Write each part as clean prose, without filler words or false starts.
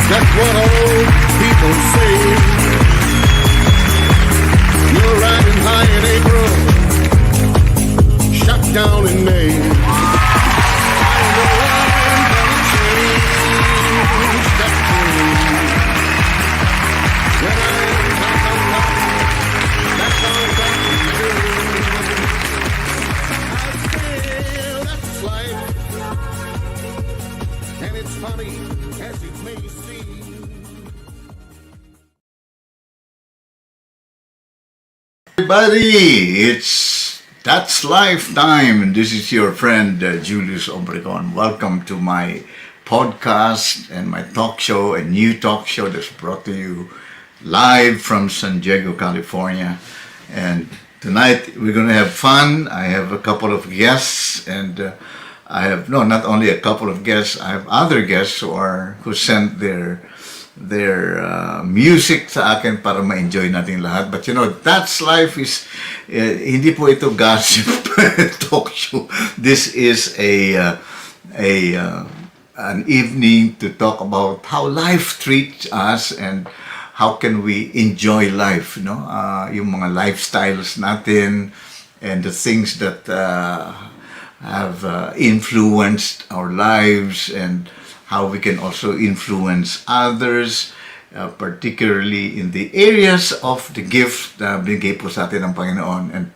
That's what old people say. You're riding high in April, shut down in May. I know I'm gonna change that tune. When I'm back, that's all that we do. I feel that's life, and it's funny as it may seem. Everybody, it's That's Life Time, and this is your friend Julius Obregon. Welcome to my podcast and my talk show, a new talk show that's brought to you live from San Diego, California. And tonight we're going to have fun. I have a couple of guests, and not only a couple of guests, I have other guests who sent their music sa akin para ma-enjoy natin lahat. But That's Life is hindi po ito gossip talk show. This is an evening to talk about how life treats us and how can we enjoy life, yung mga lifestyles natin and the things that have influenced our lives, and how we can also influence others, particularly in the areas of the gift na binigay po sa atin ng Panginoon. And,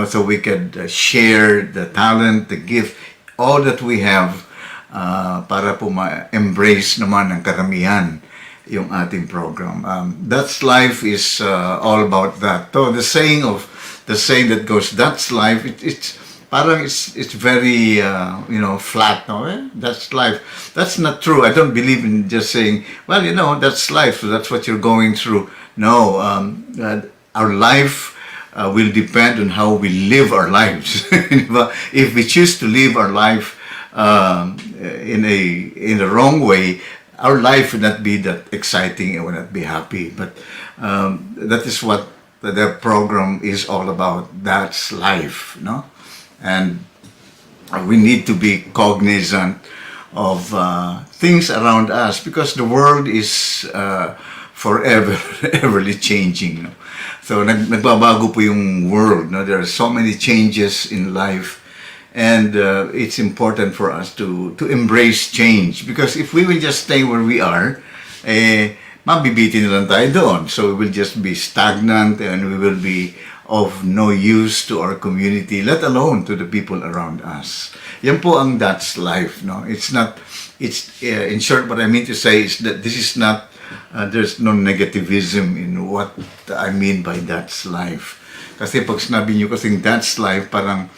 so we could share the talent, the gift, all that we have para po ma-embrace naman ng karamihan yung ating program. That's Life is all about that. So the saying that goes, that's life, it's very flat, no? That's life. That's not true. I don't believe in just saying, well, that's life, so that's what you're going through. No, our life will depend on how we live our lives. If we choose to live our life in a wrong way, our life would not be that exciting and would not be happy. But that is what the program is all about. That's life, no? And we need to be cognizant of things around us, because the world is forever, everly changing. No? So nagbabago po yung world. No? There are so many changes in life, and it's important for us to embrace change, because if we will just stay where we are, mabibitin na lang tayo doon. So we will just be stagnant, and we will be of no use to our community, let alone to the people around us. Yan po ang That's Life, no? It's in short, what I mean to say is that this is not, there's no negativism in what I mean by That's Life. Kasi pag sinabi nyo kasing That's Life, parang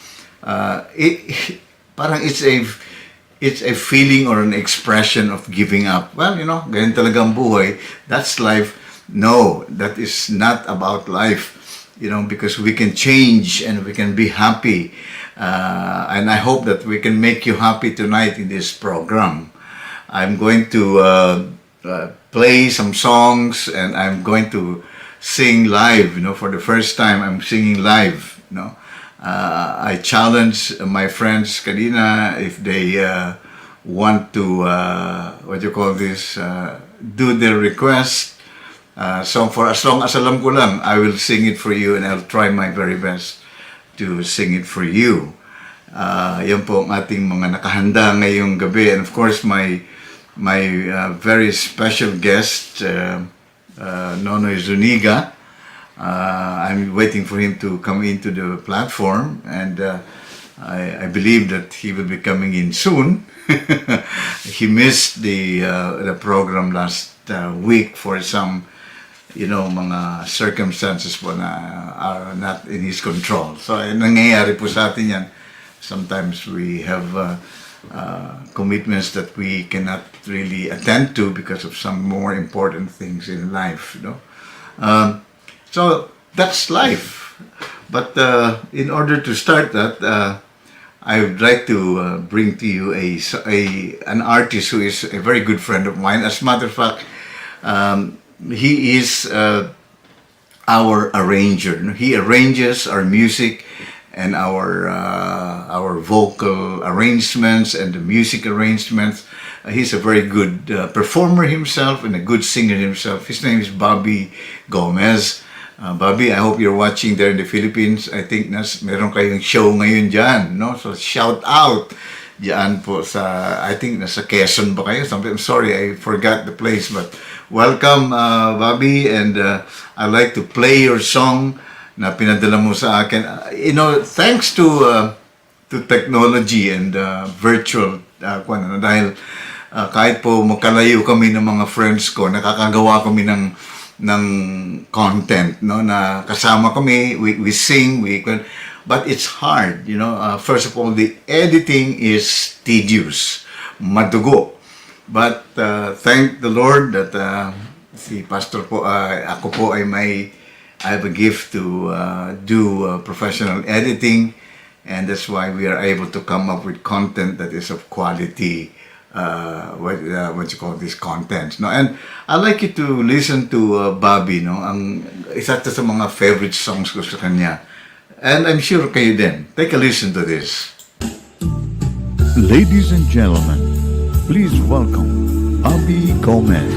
it's a feeling or an expression of giving up. Well, ganyan talaga ang buhay. That's life. No, that is not about life. Because we can change and we can be happy. And I hope that we can make you happy tonight in this program. I'm going to play some songs, and I'm going to sing live. For the first time, I'm singing live. I challenge my friends kanina if they want to, do their request. So for as long as alam ko lang, I will sing it for you, and I'll try my very best to sing it for you. Yan po ang ating mga nakahanda ngayong gabi. And of course, my very special guest, Nonoy Zuniga. I'm waiting for him to come into the platform, and I believe that he will be coming in soon. He missed the program last week for some mga circumstances po na are not in his control. So, nangyayari po sa atin yan. Sometimes we have commitments that we cannot really attend to because of some more important things in life, So, that's life. But in order to start that, I would like to bring to you an artist who is a very good friend of mine. As a matter of fact, he is our arranger. He arranges our music, and our vocal arrangements and the music arrangements. He's a very good performer himself and a good singer himself. His name is Bobby Gomez. Bobby, I hope you're watching there in the Philippines. I think meron kayong show ngayon dyan, no? So shout out dyan po sa, I think nasa Quezon ba kayo? I'm sorry, I forgot the place, but welcome, Bobby, and I'd like to play your song na pinadala mo sa akin. You know, thanks to technology and virtual, dahil kahit po magkalayo kami ng mga friends ko, nakakagawa kami ng content, no, na kasama kami, we sing, but it's hard, you know. First of all, the editing is tedious, madugo. But thank the Lord that si Pastor po, ako po ay I have a gift to do professional editing, and that's why we are able to come up with content that is of quality. What you call this content, no? And I like you to listen to Bobby, no? Ang isa to sa mga favorite songs ko sa kanya, and I'm sure kayo din. Take a listen to this. Ladies and gentlemen, please welcome Bobby Gomez.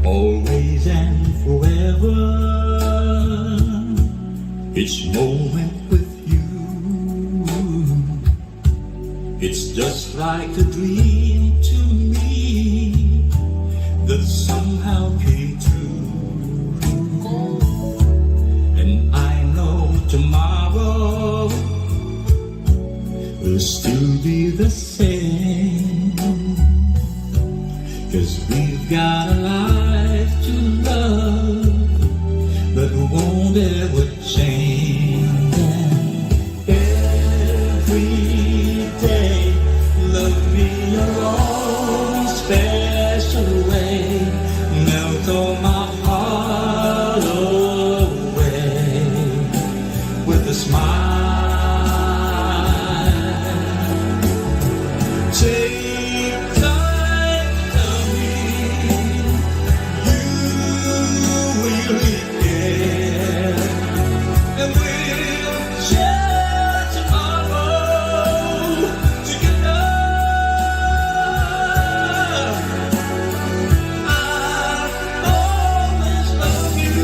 Always and forever, each moment with you, it's just like a dream to me that somehow came true. And I know tomorrow will still be the same, 'cause we've got a life to love that won't ever change. Every day, love me your own special way, melt all my heart away with a smile. Take time to tell me you really care, and we'll share tomorrow together. I'll always love you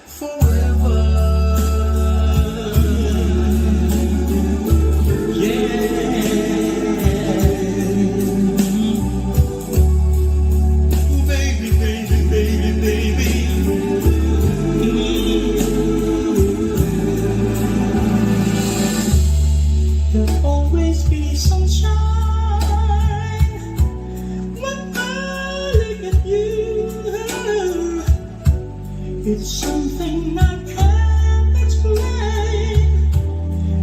forever. Baby, baby, baby, baby. There'll always be sunshine when I look at you. It's something I can't explain,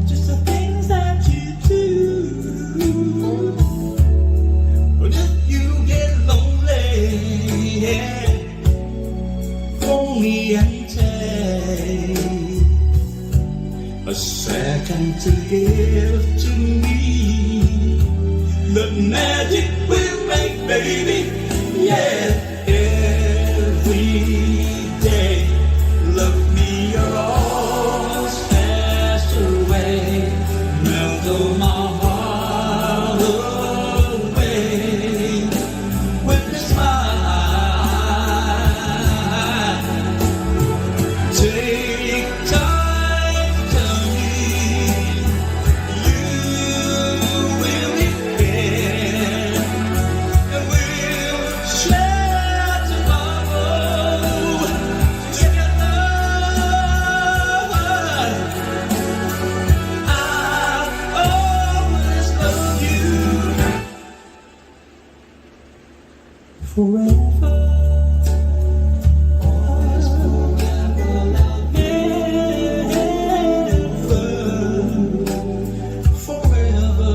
just the things that you do. But if you get lonely, phone me and take a second to give to me. The magic will make, baby, yeah. Every day, love me your own special way, melt all my heart away with a smile. Take time to tell me you really care, and we'll share tomorrow together. I'll always love you forever. Always forever love you. Forever.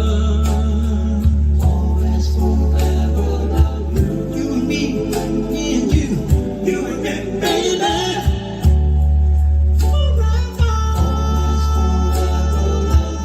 Always forever love you. You and me and you and me, baby. Forever. Always forever love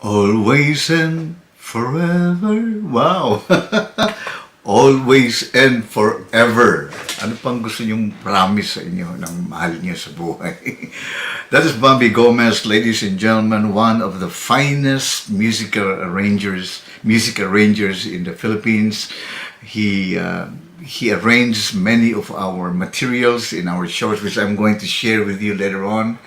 Always and forever. Wow. Always and forever. Ano pang gusto niyong promise sa inyo ng mahal niyo sa buhay? That is Bobby Gomez, ladies and gentlemen, one of the finest music arrangers in the Philippines. He arranged many of our materials in our shows, which I'm going to share with you later on.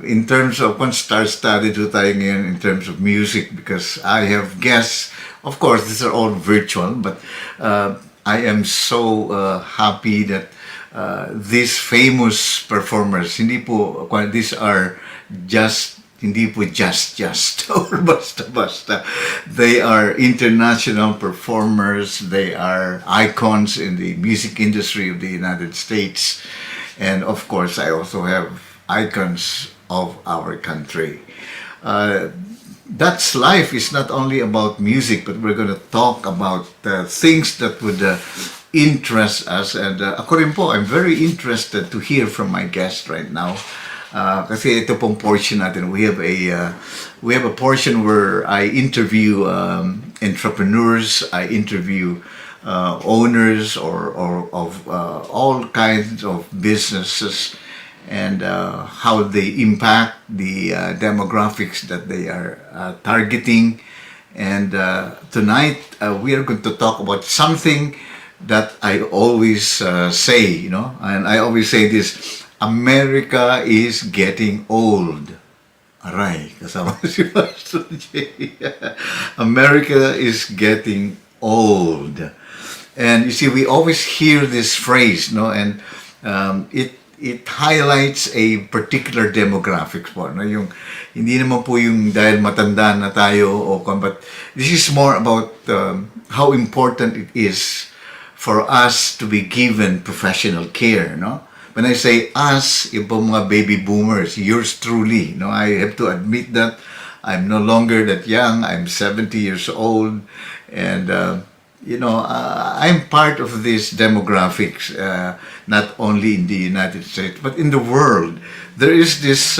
In terms of kung star-studded tayo ngayon in terms of music, because I have guests. Of course, these are all virtual, but I am so happy that these famous performers, these are hindi po just or basta-basta. They are international performers. They are icons in the music industry of the United States. And of course, I also have icons of our country. That's life is not only about music, but we're going to talk about things that would interest us. And ako rin po, I'm very interested to hear from my guest right now. Kasi ito pong portion natin, we have a portion where I interview entrepreneurs, I interview owners or of all kinds of businesses, and how they impact the demographics that they are targeting. And tonight we are going to talk about something that I always say, and I always say this: America is getting old. Aray, kasama si Pastor J. America is getting old. And you see, we always hear this phrase, and it highlights a particular demographics po, yung hindi naman po yung dahil matanda na tayo but this is more about how important it is for us to be given professional care, When I say us, yung po mga baby boomers, yours truly, I have to admit that I'm no longer that young. I'm 70 years old, and I'm part of these demographics, not only in the United States, but in the world. There is this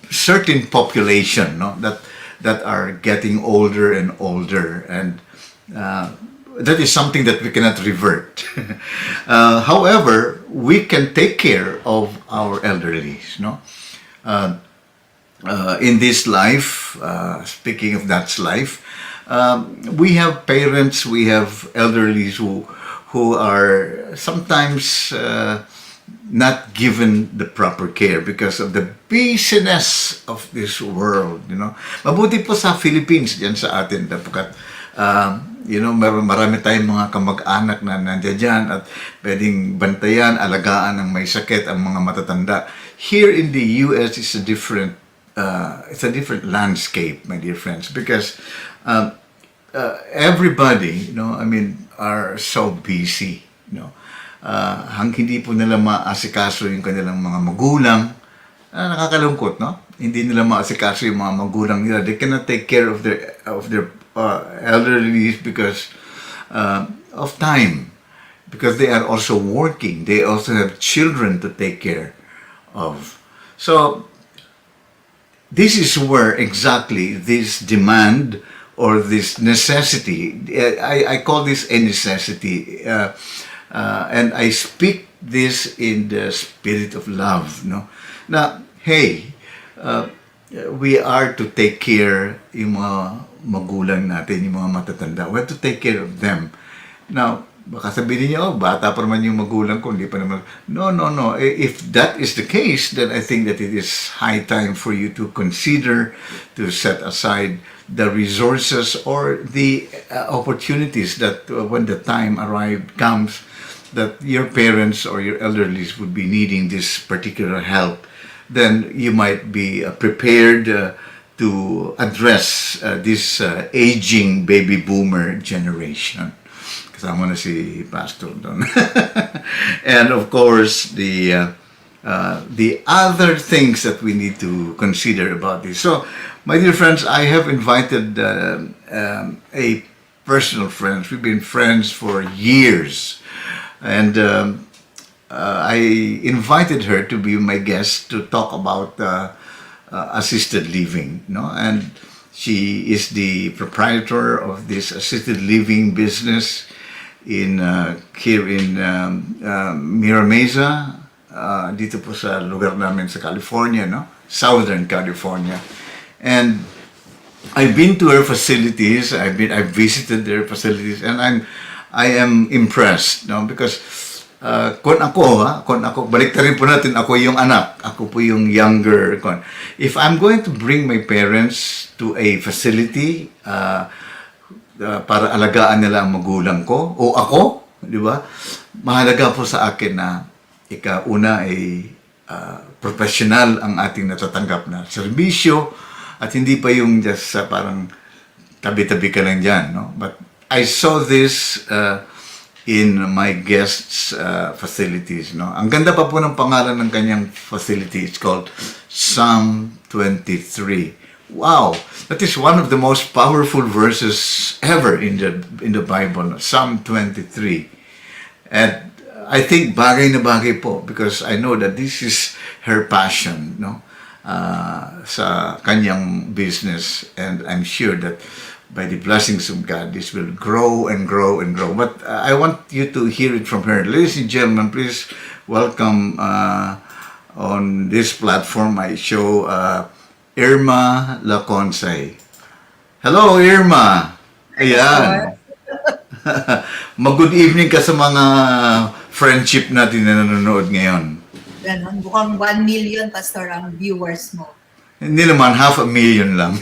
certain population that are getting older and older, and that is something that we cannot revert. However, we can take care of our elderlies, in this life, speaking of that life, we have parents, we have elderlies who are sometimes not given the proper care because of the busyness of this world, Mabuti po sa Philippines, diyan sa atin, dapat marami tayong mga kamag-anak na nandiyan dyan at pwedeng bantayan, alagaan ng may sakit ang mga matatanda. Here in the US, it's a different landscape, my dear friends, because everybody, are so busy, hindi po nila maasikaso yung kanilang mga magulang. Nakakalungkot, Hindi nila maasikaso yung mga magulang nila. They cannot take care of their elderly because of time, because they are also working. They also have children to take care of. So this is where exactly this demand or this necessity, I call this a necessity, and I speak this in the spirit of love. Now, hey, we are to take care yung mga magulang natin, yung mga matatanda. We have to take care of them. Now, baka sabihin niyo, bata pa naman yung magulang ko, hindi pa naman. No. If that is the case, then I think that it is high time for you to consider to set aside the resources or the opportunities that when the time comes, that your parents or your elderlies would be needing this particular help, then you might be prepared to address this aging baby boomer generation. Kasama na si Pastor doon. And of course, the other things that we need to consider about this. So, my dear friends, I have invited a personal friend. We've been friends for years. And I invited her to be my guest to talk about assisted living, no? And she is the proprietor of this assisted living business in here in Mira Mesa, dito po sa lugar namin sa California, no? Southern California. And I've been to her facilities. I've visited their facilities, and I am impressed, no? Because kung ako, balik rin po natin, ako yung anak, ako po yung younger. If I'm going to bring my parents to a facility para alagaan nila ang magulang ko, o ako, di ba? Mahalaga po sa akin na una ay professional ang ating natatanggap na serbisyo at hindi pa yung just parang tabi-tabi ka lang dyan, no? But I saw this in my guests' facilities, no? Ang ganda pa po ng pangalan ng kanyang facility. It's called Psalm 23. Wow, that is one of the most powerful verses ever in the Bible, Psalm 23. And I think bagay na bagay po because I know that this is her passion, no? Sa kanyang business, and I'm sure that by the blessings of God, this will grow and grow and grow. But I want you to hear it from her. Ladies and gentlemen, please welcome on this platform I show Irma Laconsay. Hello, Irma. Ayan. Mag-good evening ka sa mga friendship natin na nanonood ngayon. Ganon, mukhang 1 million, Pastor, ang viewers mo. Hindi naman, 500,000 lang.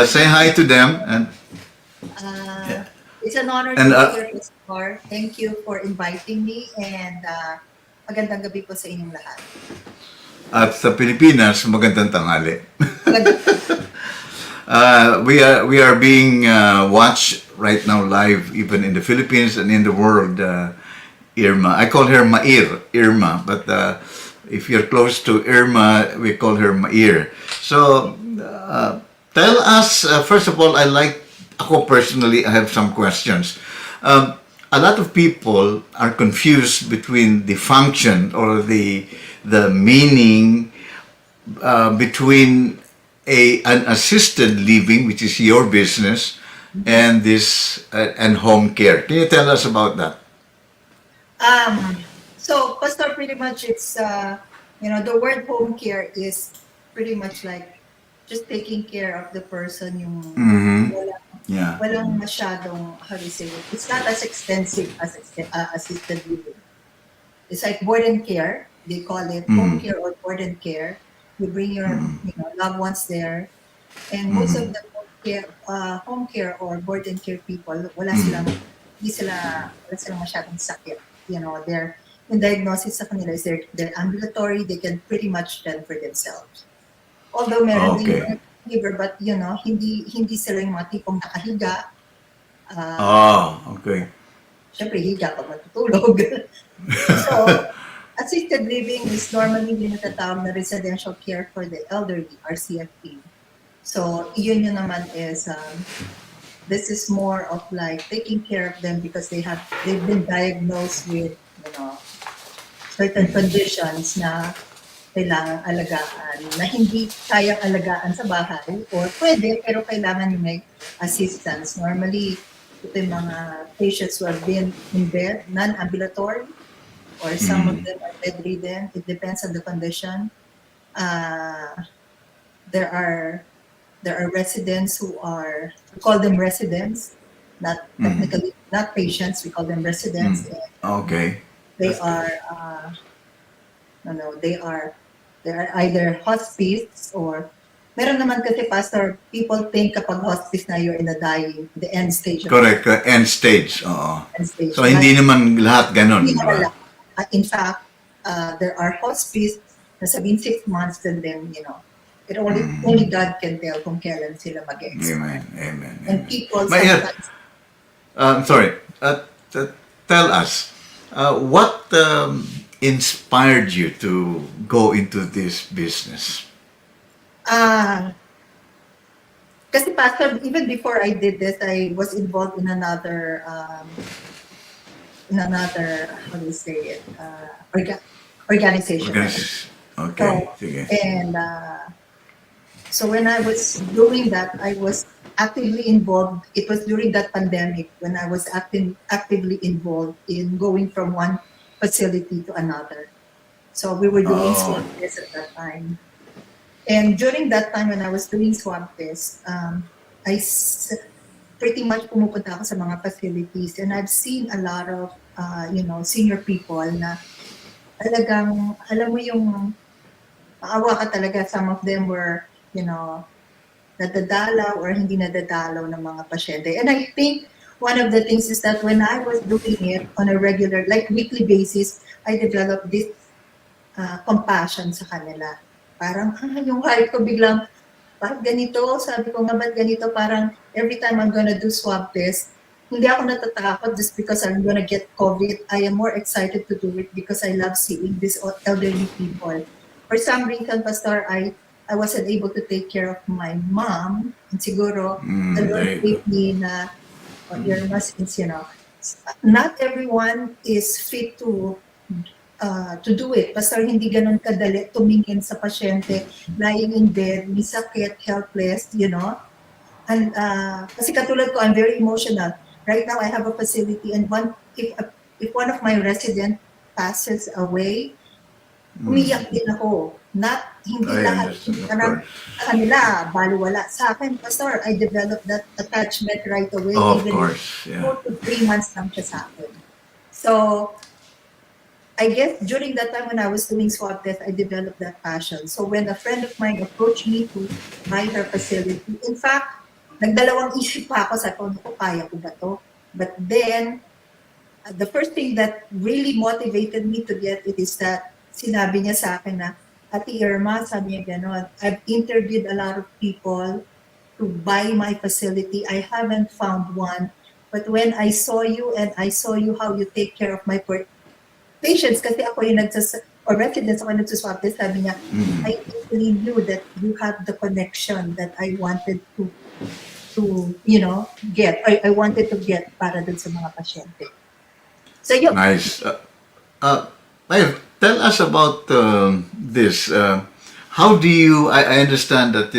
Say hi to them. And It's an honor to And, be here, Pastor. Thank you for inviting me, and magandang gabi po sa inyong lahat. at sa Pilipinas, magandang tanghali. We are being watched right now live even in the Philippines and in the world. Irma, I call her Irma, but if you're close to Irma, we call her Mair. So tell us first of all. Ako personally, I have some questions. A lot of people are confused between the function or the meaning between an assisted living, which is your business, and this and home care. Can you tell us about that? So, Pastor, pretty much it's, the word home care is pretty much like just taking care of the person, yung walang masyadong, how do you say it? It's not as extensive as assisted living. It's like board and care. They call it home care or board and care. You bring your loved ones there, and most of the home care or board and care people, wala silang masyadong sakit. Their diagnosis sa kanila is they're ambulatory. They can pretty much fend for themselves. Although meron din fever, but hindi sila yung mga tipong nakahiga. Okay. Siyempre, higa pag matutulog. So, assisted living is normally natatawag na residential care for the elderly, RCFP. So, yun naman is, this is more of like taking care of them because they've been diagnosed with, certain conditions na kailangan alagaan, na hindi kayang alagaan sa bahay, or pwede, pero kailangan yung may assistance. Normally, ito yung mga patients who have been in bed, non-ambulatory, or some of them are bedridden. It depends on the condition. There are residents we call them residents, not technically not patients. We call them residents. Okay. They are they are either hospice or meron naman kasi, Pastor, people think kapag hospice na you're in the end stage. Correct. End stage. Oo. End stage. So, hindi naman lahat ganun. Hindi Diba? naman lahat. In fact, there are hospice na sabihin 6 months, and then, it only God can tell kung kailan sila mag-expire. Amen. And people Mair, sometimes... sorry. Tell us, what inspired you to go into this business? Kasi, Pastor, even before I did this, I was involved in another, how do you say it, organization. Okay, So, sige. and so when I was doing that, I was actively involved. It was during that pandemic when I was actively involved in going from one facility to another. So we were doing Oh, swab tests at that time. And during that time when I was doing swab tests, I pretty much pumupunta ako sa mga facilities, and I've seen a lot of, senior people na talagang, alam mo yung maawa ka talaga. Some of them were, nadadalaw or hindi nadadalaw ng mga pasyente. And I think one of the things is that when I was doing it on a regular, like weekly basis, I developed this compassion sa kanila. Parang, yung heart ko biglang, bakit ganito? Sabi ko nga, ba't ganito? Parang every time I'm gonna do swab test, hindi ako natatakot just because I'm gonna get COVID. I am more excited to do it because I love seeing these elderly people. For some reason, Pastor, I wasn't able to take care of my mom. And siguro, the there Lord you go. gave me na, your since, not everyone is fit to do it. Basta hindi ganun kadali tumingin sa pasyente, lying in bed, may sakit, helpless, And kasi katulad ko, I'm very emotional. Right now, I have a facility, and if one of my resident passes away, umiyak din ako. Hindi I lahat, understand, of parang course. sa kanila, baliwala. Sa akin, Pastor, I developed that attachment right away, Of even if course, yeah. 2 to 3 months lang siya sa akin. So, I guess during that time when I was doing swab test, I developed that passion. So when a friend of mine approached me to buy her facility, in fact, nagdalawang isip pa ako, sabi ko, "Naku, kaya ko ba to?" But then, the first thing that really motivated me to get it is that sinabi niya sa akin na, Ate Irma, sabi niya gano'n, I've interviewed a lot of people to buy my facility. I haven't found one. But when I saw you and I saw you how you take care of my patients, kasi ako yung or residents ako yung nagsuswap test, sabi niya, I really knew that you had the connection that I wanted to get. I wanted to get para dun sa mga pasyente. So yun. Nice. Tell us about this. How do you? I understand that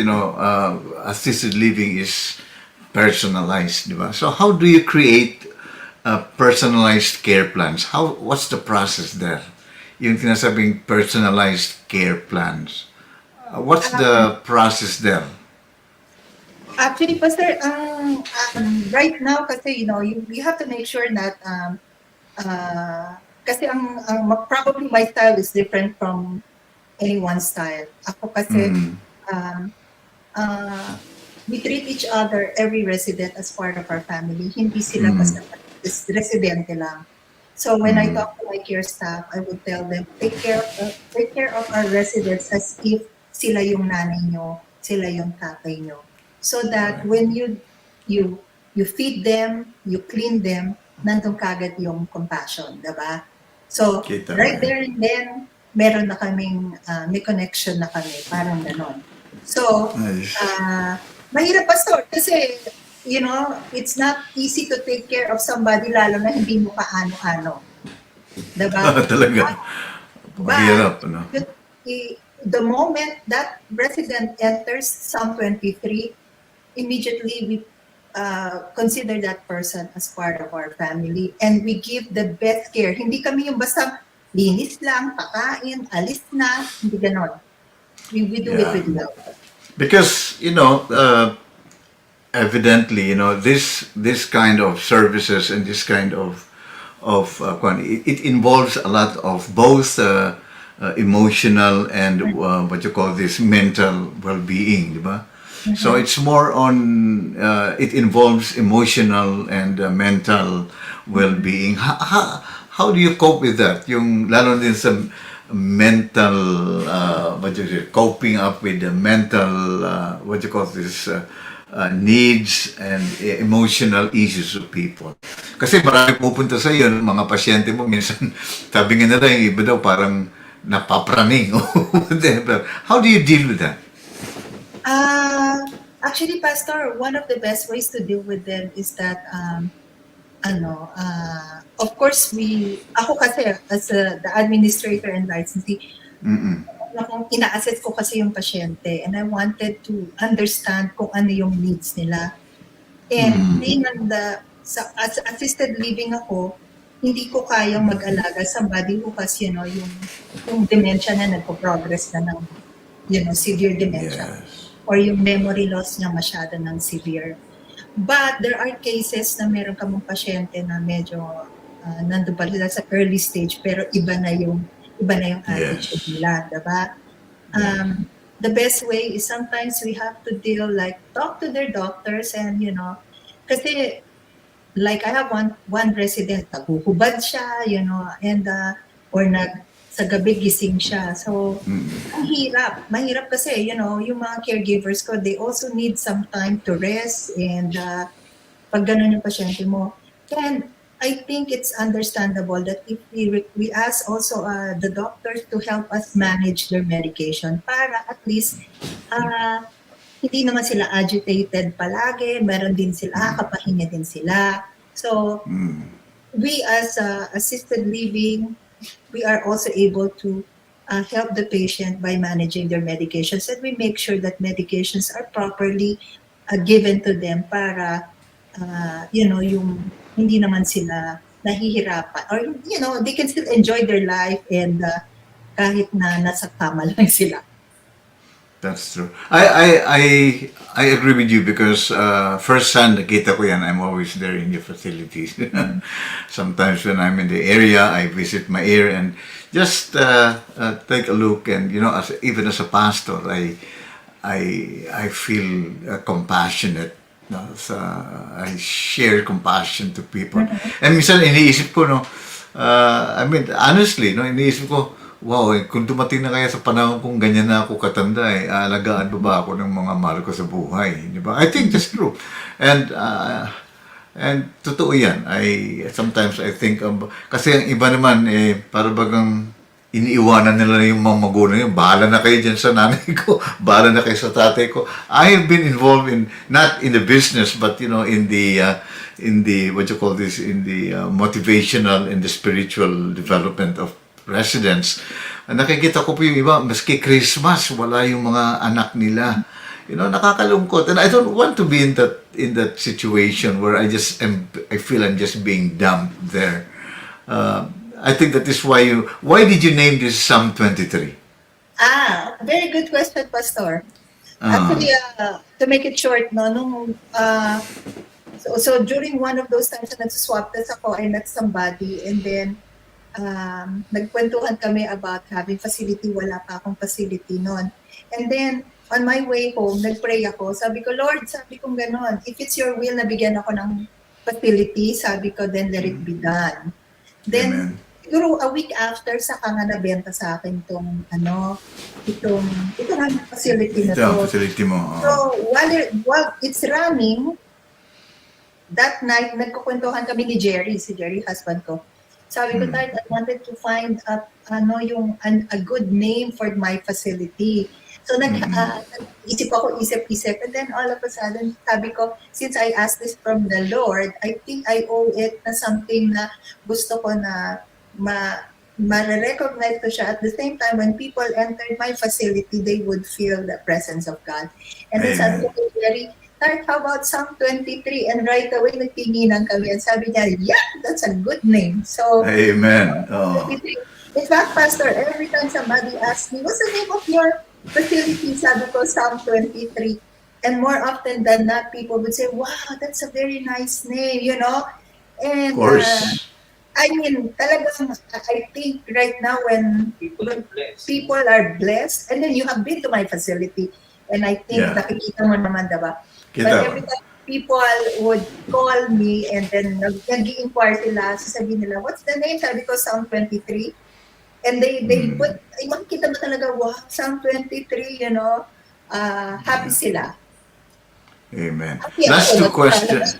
assisted living is personalized, di ba? So how do you create personalized care plans? What's the process there? Yung tinasabing personalized care plans. What's the process there? Actually, Pastor, right now kasi, you have to make sure that kasi probably my style is different from anyone's style. Ako kasi, we treat each other, every resident, as part of our family. Hindi sila basta residente lang. So when I talk to my care staff, I would tell them, take care of our residents as if sila yung nanay nyo, sila yung tatay nyo. So that when you feed them, you clean them, nandun kagad yung compassion, diba? So, Kita right mo. there and then, meron na kaming, may connection na kami, parang ganon. So, Nice. mahirap, Pastor, kasi, it's not easy to take care of somebody, lalo na hindi mo kaano-ano. Diba? Talaga. Mahirap, ano? The moment that resident enters Psalm 23, immediately we consider that person as part of our family, and we give the best care. Hindi kami yung basta linis lang, pakain, alis na, hindi ganon. We do it with love. Because evidently, this kind of services and this kind of it involves a lot of both emotional and what you call this mental well-being, diba? So it's more on it involves emotional and mental well-being. How do you cope with that? Yung lalo din sa mental coping up with the mental what you call this needs and emotional issues of people. Kasi marami pupunta sa iyo, mga pasyente mo minsan sabi nga nila yung iba daw parang napapraning or whatever. How do you deal with that? Actually, Pastor, one of the best ways to deal with them is that of course, ako kasi, as the administrator and licensee, Mm-mm. ina-assess ko kasi yung pasyente and I wanted to understand kung ano yung needs nila. And being as assisted living ako, hindi ko kayang mag-alaga somebody who has, yung dementia na nagpo-progress na ng, severe dementia. Yes. Or yung memory loss niya masyado ng severe. But there are cases na meron ka mong pasyente na medyo nandun pa rin sa early stage pero iba na yung attitude Yes. nila, diba? The best way is sometimes we have to talk to their doctors and, kasi like I have one resident, naguhubad siya, and or sa gabi gising siya. So, ang hirap. Mahirap kasi, yung mga caregivers ko, they also need some time to rest and pag ganun yung pasyente mo. And I think it's understandable that if we ask also the doctors to help us manage their medication para at least hindi naman sila agitated palagi, meron din sila, kapahinga din sila. So, we as assisted living, we are also able to help the patient by managing their medications and we make sure that medications are properly given to them para, yung hindi naman sila nahihirapan or, they can still enjoy their life and kahit na nasa kama lang sila. That's true. I agree with you because firsthand nakita ko yan. I'm always there in your facilities. Sometimes when I'm in the area, I visit my area and just take a look. And even as a pastor, I feel compassionate. No? I share compassion to people. And minsan iniisip ko, honestly, iniisip ko, wow, kung dumating na kaya sa panahon kung ganyan na ako katanda, alagaan ba ako ng mga mahal ko sa buhay? Di ba? I think that's true. And totoo yan. Sometimes I think, kasi ang iba naman, para bagang iniiwanan nila yung mga magulang yun. Bahala na kayo dyan sa nanay ko. Bahala na kayo sa tatay ko. I have been involved not in the business, but, in the, what you call this, in the motivational and the spiritual development of residents. Nakikita ko po yung iba, maski Christmas, wala yung mga anak nila. Nakakalungkot. And I don't want to be in that situation where I feel I'm just being dumped there. I think that is why did you name this Psalm 23? Very good question, Pastor. Actually, to make it short, so during one of those times na nagsuswap test ako, I met somebody and then nagkwentuhan kami about having facility. Wala pa akong facility noon. And then, on my way home, nagpray ako. Sabi ko, Lord, sabi kong ganon, if it's your will na bigyan ako ng facility, sabi ko, then let it be done. Then, siguro a week after, saka nga nabenta sa akin itong facility na to. Ito, facility mo. So, while it's running, that night, nagkukwentuhan kami ni Jerry, si Jerry, husband ko. Sabi ko, Tart, I wanted to find a good name for my facility. So, isip, and then all of a sudden, sabi ko, since I asked this from the Lord, I think I owe it na something na gusto ko na ma-recognize ko siya. At the same time, when people entered my facility, they would feel the presence of God. And then sabi ko, Jerry, Tart, how about Psalm 23? And right away, nagtinginan kami. And sabi niya, yeah, that's a good name. So, Amen. In fact, Pastor, every time somebody asks me, what's the name of your facility? Sabi ko, Psalm 23. And more often than not, people would say, wow, that's a very nice name, And, of course. Talagang, I think right now when people are blessed, and then you have been to my facility, and I think nakikita mo naman, diba? But every time people would call me and then nag-i-inquire sila, sasabihin nila, what's the name? Sabi ko, Psalm 23. And they put, makikita mo talaga, wow, Psalm 23, happy sila. Amen. Last two questions.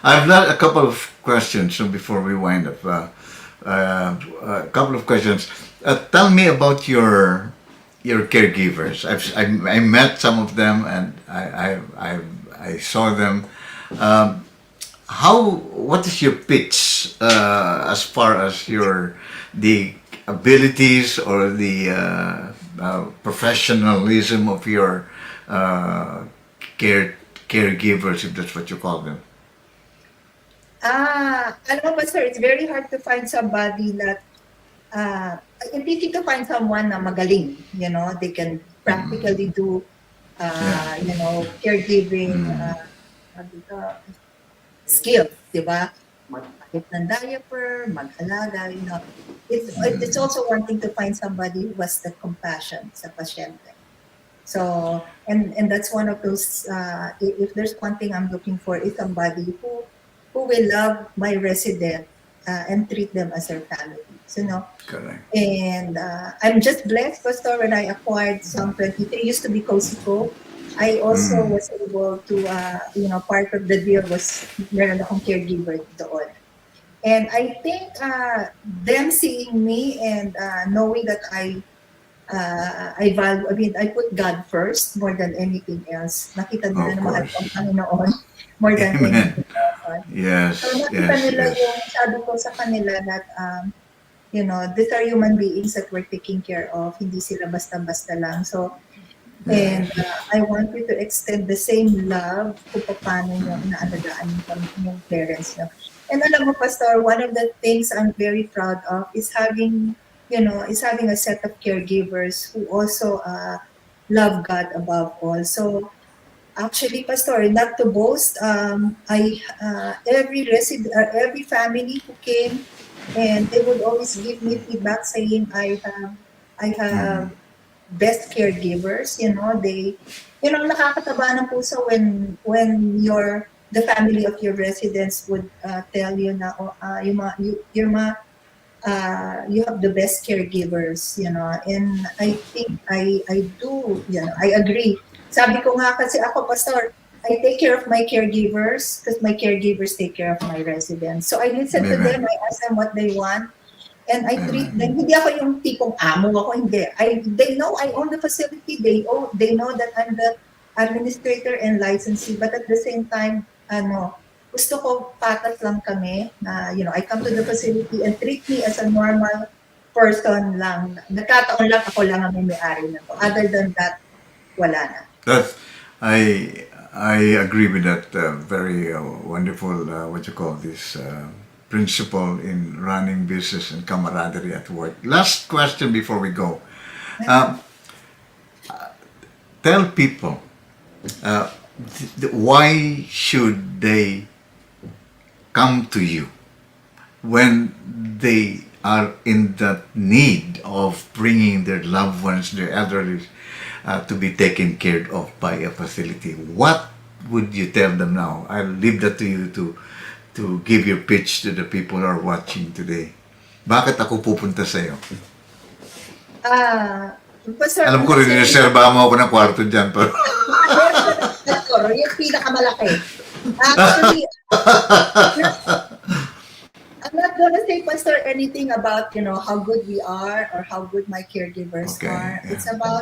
I've got a couple of questions before we wind up. A couple of questions. Tell me about your caregivers. I met some of them and I saw them. what is your pitch as far as the abilities or the professionalism of your uh, caregivers, if that's what you call them? Alam mo ba, sir, it's very hard to find somebody that, it's easy to find someone na magaling, they can practically do, caregiving, ano dito, skills, di ba? Magpalit ng diaper, mag-alaga, It's also one thing to find somebody who has the compassion sa pasyente. So, and that's one of those, if there's one thing I'm looking for, is somebody who will love my resident and treat them as their family. Correct. And I'm just blessed, Pastor, when I acquired some 23, used to be Cosico. I also was able to, part of the deal was meron akong caregiver doon. And I think them seeing me and knowing that I value, I put God first more than anything else. Nakita nila Of na mahal course. ko ang Panginoon more than Amen. anything else. Yes, So nakita yes, nila yes. yung sabi ko sa kanila that, these are human beings that we're taking care of. Hindi sila basta-basta lang. So, and I want you to extend the same love kung paano nyo inaalagaan yung parents nyo. And alam mo, Pastor, one of the things I'm very proud of is having a set of caregivers who also love God above all. So, actually, Pastor, not to boast, every family who came, and they would always give me feedback saying I have best caregivers. Nakakataba ng puso when the family of your residents would tell you na you have the best caregivers, and I think I do, I agree. Sabi ko nga kasi ako, Pastor, I take care of my caregivers because my caregivers take care of my residents. So I listen to them, I ask them what they want, and I treat them. Hindi ako yung tipong amo ako, hindi. They know I own the facility, they know that I'm the administrator and licensee, but at the same time, gusto ko patas lang kami na, I come to the facility and treat me as a normal person lang. Nagkataon lang ako lang ang may-ari na to. Other than that, wala na. That's I agree with that very wonderful what you call this principle in running business and camaraderie at work. Last question before we go. Tell people why should they come to you when they are in the need of bringing their loved ones, their elderly, to be taken care of by a facility. What would you tell them now? I'll leave that to you to give your pitch to the people who are watching today. Bakit ako pupunta sa'yo? Pastor, Alam ko rin, reserva mo ako ng kwarto dyan. Pero yung pinakamalaki. Actually, I'm not gonna say, Pastor, anything about, how good we are or how good my caregivers are. It's about,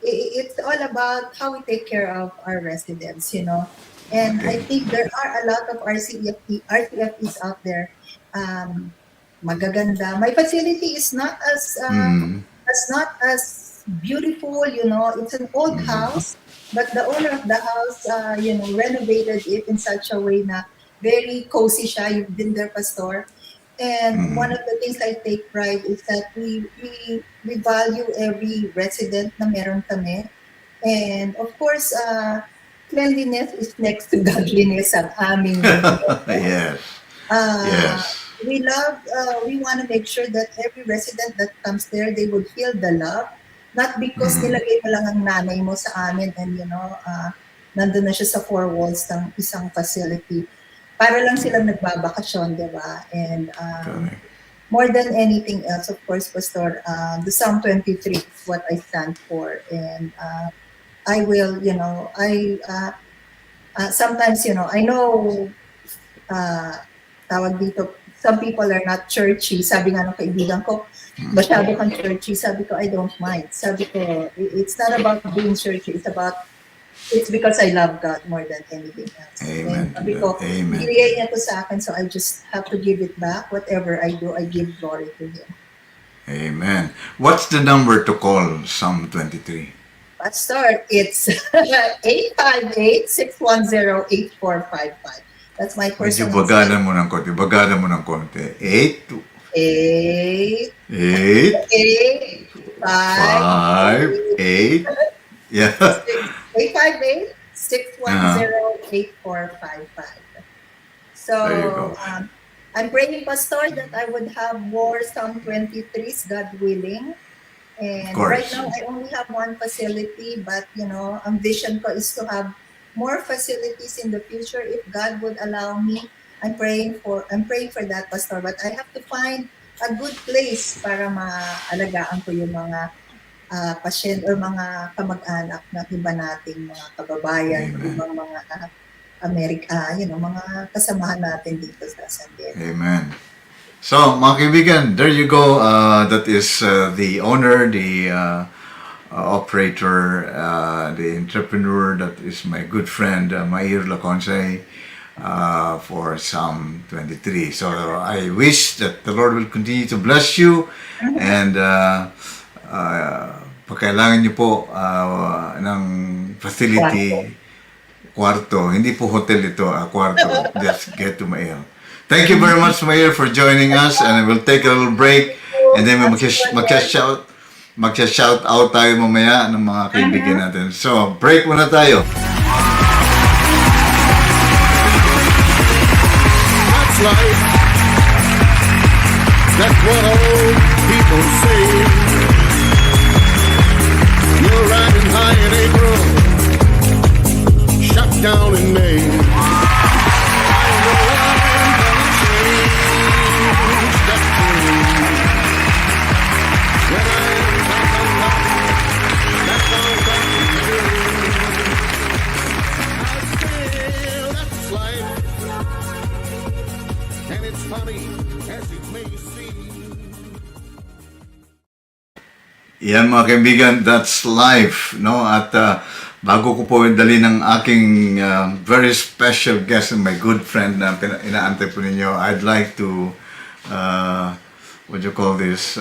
it's all about how we take care of our residents, And I think there are a lot of RCFPs out there. Magaganda. My facility is not as beautiful, It's an old house, but the owner of the house, renovated it in such a way na very cozy siya. You've been there, Pastor. And one of the things I take pride is that we value every resident na meron kami. And of course, cleanliness is next to godliness ang aming yes. Yes. we want to make sure that every resident that comes there, they would feel the love. Not because nilagay mo lang ang nanay mo sa amin and, nandun na siya sa four walls ng isang facility. Para lang silang nagbabakasyon, di ba? And more than anything else, of course, Pastor, the Psalm 23 is what I stand for. And I will, sometimes, I know, tawag dito, some people are not churchy. Sabi nga ng kaibigan ko, masyado kang churchy. Sabi ko, I don't mind. Sabi ko, it's not about being churchy. It's about it's because I love God more than anything else. Amen And to sabi that. ko, Amen. binigay niya to sa akin, so I just have to give it back. Whatever I do, I give glory to Him. Amen. What's the number to call Psalm 23? Pastor, it's 858-610-8455. That's my Medyo personal bagalan mo ng konti. Bagalan mo ng konti. 8, 8, 5, 8. Yeah. 858-610-8455. So, There you go. I'm praying, Pastor, that I would have more Psalm 23s, God willing. And Of course. right now, I only have one facility, but, ang vision ko is to have more facilities in the future if God would allow me. I'm praying for that, Pastor, but I have to find a good place para maalagaan ko yung mga pasyente or mga kamag-anak na iba nating mga kababayan, Amen. ibang mga mga kasamahan natin dito sa San Diego. Amen. So, mga kaibigan, there you go. That is the owner, the operator, the entrepreneur. That is my good friend, Mair Laconce, for Psalm 23. So, I wish that the Lord will continue to bless you and pagkailangan niyo po ng facility, kwarto. Hindi po hotel ito, kwarto. Just get to Mair. Thank you very much, Mayor, for joining us, and we'll take a little break, and then mag-shout out tayo mamaya ng mga kaibigan natin. So, break muna tayo. That's life. That's what old people say. You're riding high in April, shut down in May. I know I'm gonna change that tune. When I'm back on top, that's all that you do. Still, that's life. And it's funny as it may seem. Yan mga kaibigan, that's life, no? At bago ko po dali ng aking very special guest and my good friend na inaantay po ninyo, I'd like to, what do you call this,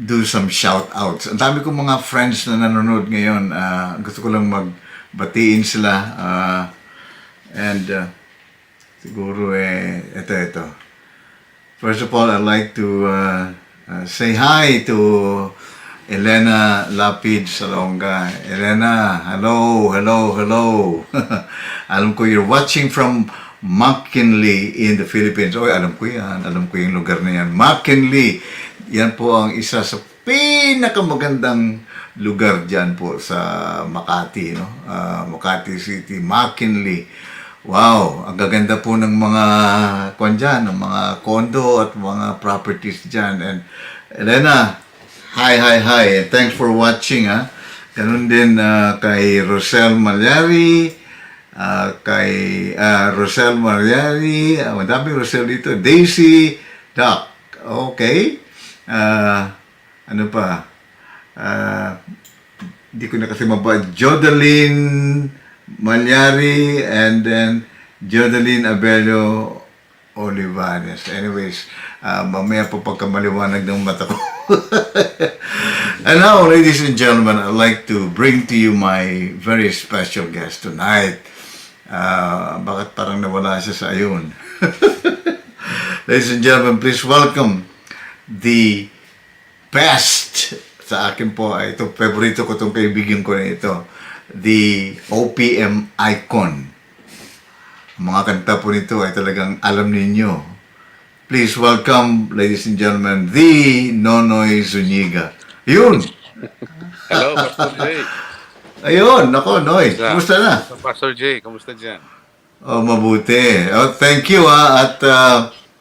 do some shout-outs. Ang dami kong mga friends na nanonood ngayon. Gusto ko lang magbatiin sila. And siguro ito. First of all, I'd like to say hi to Elena Lapid Salonga. Elena, hello. Alam ko you're watching from McKinley in the Philippines. Oy, alam ko yan. Alam ko yung lugar na yan. McKinley. Yan po ang isa sa pinakamagandang lugar dyan po sa Makati, no? Makati City, McKinley. Wow, ang gaganda po ng mga ng mga condo at mga properties dyan. And Elena, hi. Thanks for watching, ha. Ganun din kay Rosel Malyari, madami Rosel dito. Daisy Duck, okay. Ano pa? Hindi ko na kasi Jodeline Malyari, and then Jodeline Abello Olivares. Anyways, mamaya po pagkamaliwanag ng mata ko. And now, ladies and gentlemen, I'd like to bring to you my very special guest tonight. Bakit parang nawala siya sa ayun? Ladies and gentlemen, please welcome the best sa akin po. Ito, favorito ko itong kaibigan ko na ito. The OPM icon. Mga kanta po nito ay talagang alam ninyo. Please welcome, ladies and gentlemen, the Nonoy Zuniga. Yun! Hello, Pastor Jay. Ayun, nako, Noy. Kumusta na? Pastor Jay, kamusta dyan? Oh, mabuti. Oh, thank you, at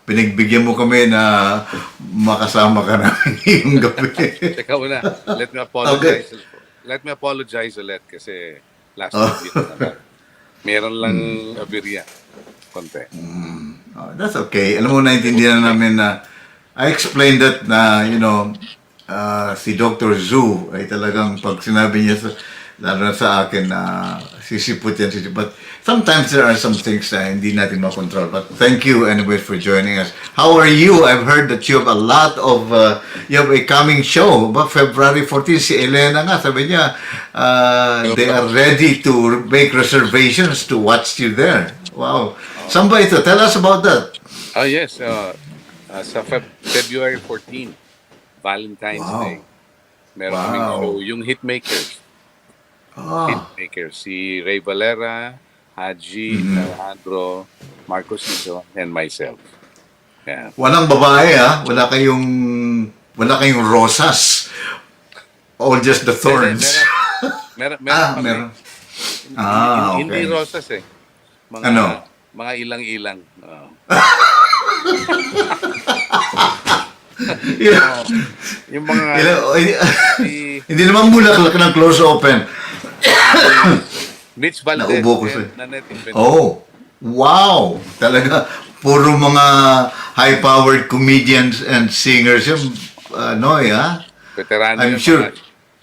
pinagbigyan mo kami na makasama ka namin ngayong gabi. Teka muna, let me apologize. Let me apologize ulit kasi last week naman. Meron lang aberya. Konti. That's okay. Alam mo, naintindihan namin na I explained that na, si Dr. Zhu ay talagang pag sinabi niya Lalo na sa akin na sisipot yan, sisipot. But sometimes there are some things na hindi natin makontrol. But thank you anyway for joining us. How are you? I've heard that you have a lot of, you have a coming show. Ba, February 14, si Elena nga, sabi niya, they are ready to make reservations to watch you there. Wow. Somebody to tell us about that. Oh, yes. Sa February 14, Valentine's Wow. Day. Meron Wow. kaming show, yung Hitmakers. Hitmakers. Si Ray Valera, Haji, Alejandro, Marcos Nizo, and myself. Yeah. Walang babae, ha? Wala kayong rosas. All just the thorns. Meron kami. Meron. Hindi Okay. rosas eh. Mga, Ano? Mga ilang-ilang. Yeah. Yung mga... Hindi naman bulaklak ng close open. Mitch Valdez Naubo ko and siya. Nanette Invento. Oh, wow! Talaga, puro mga high-powered comedians and singers yung Noy, ha? Veterano I'm yung sure.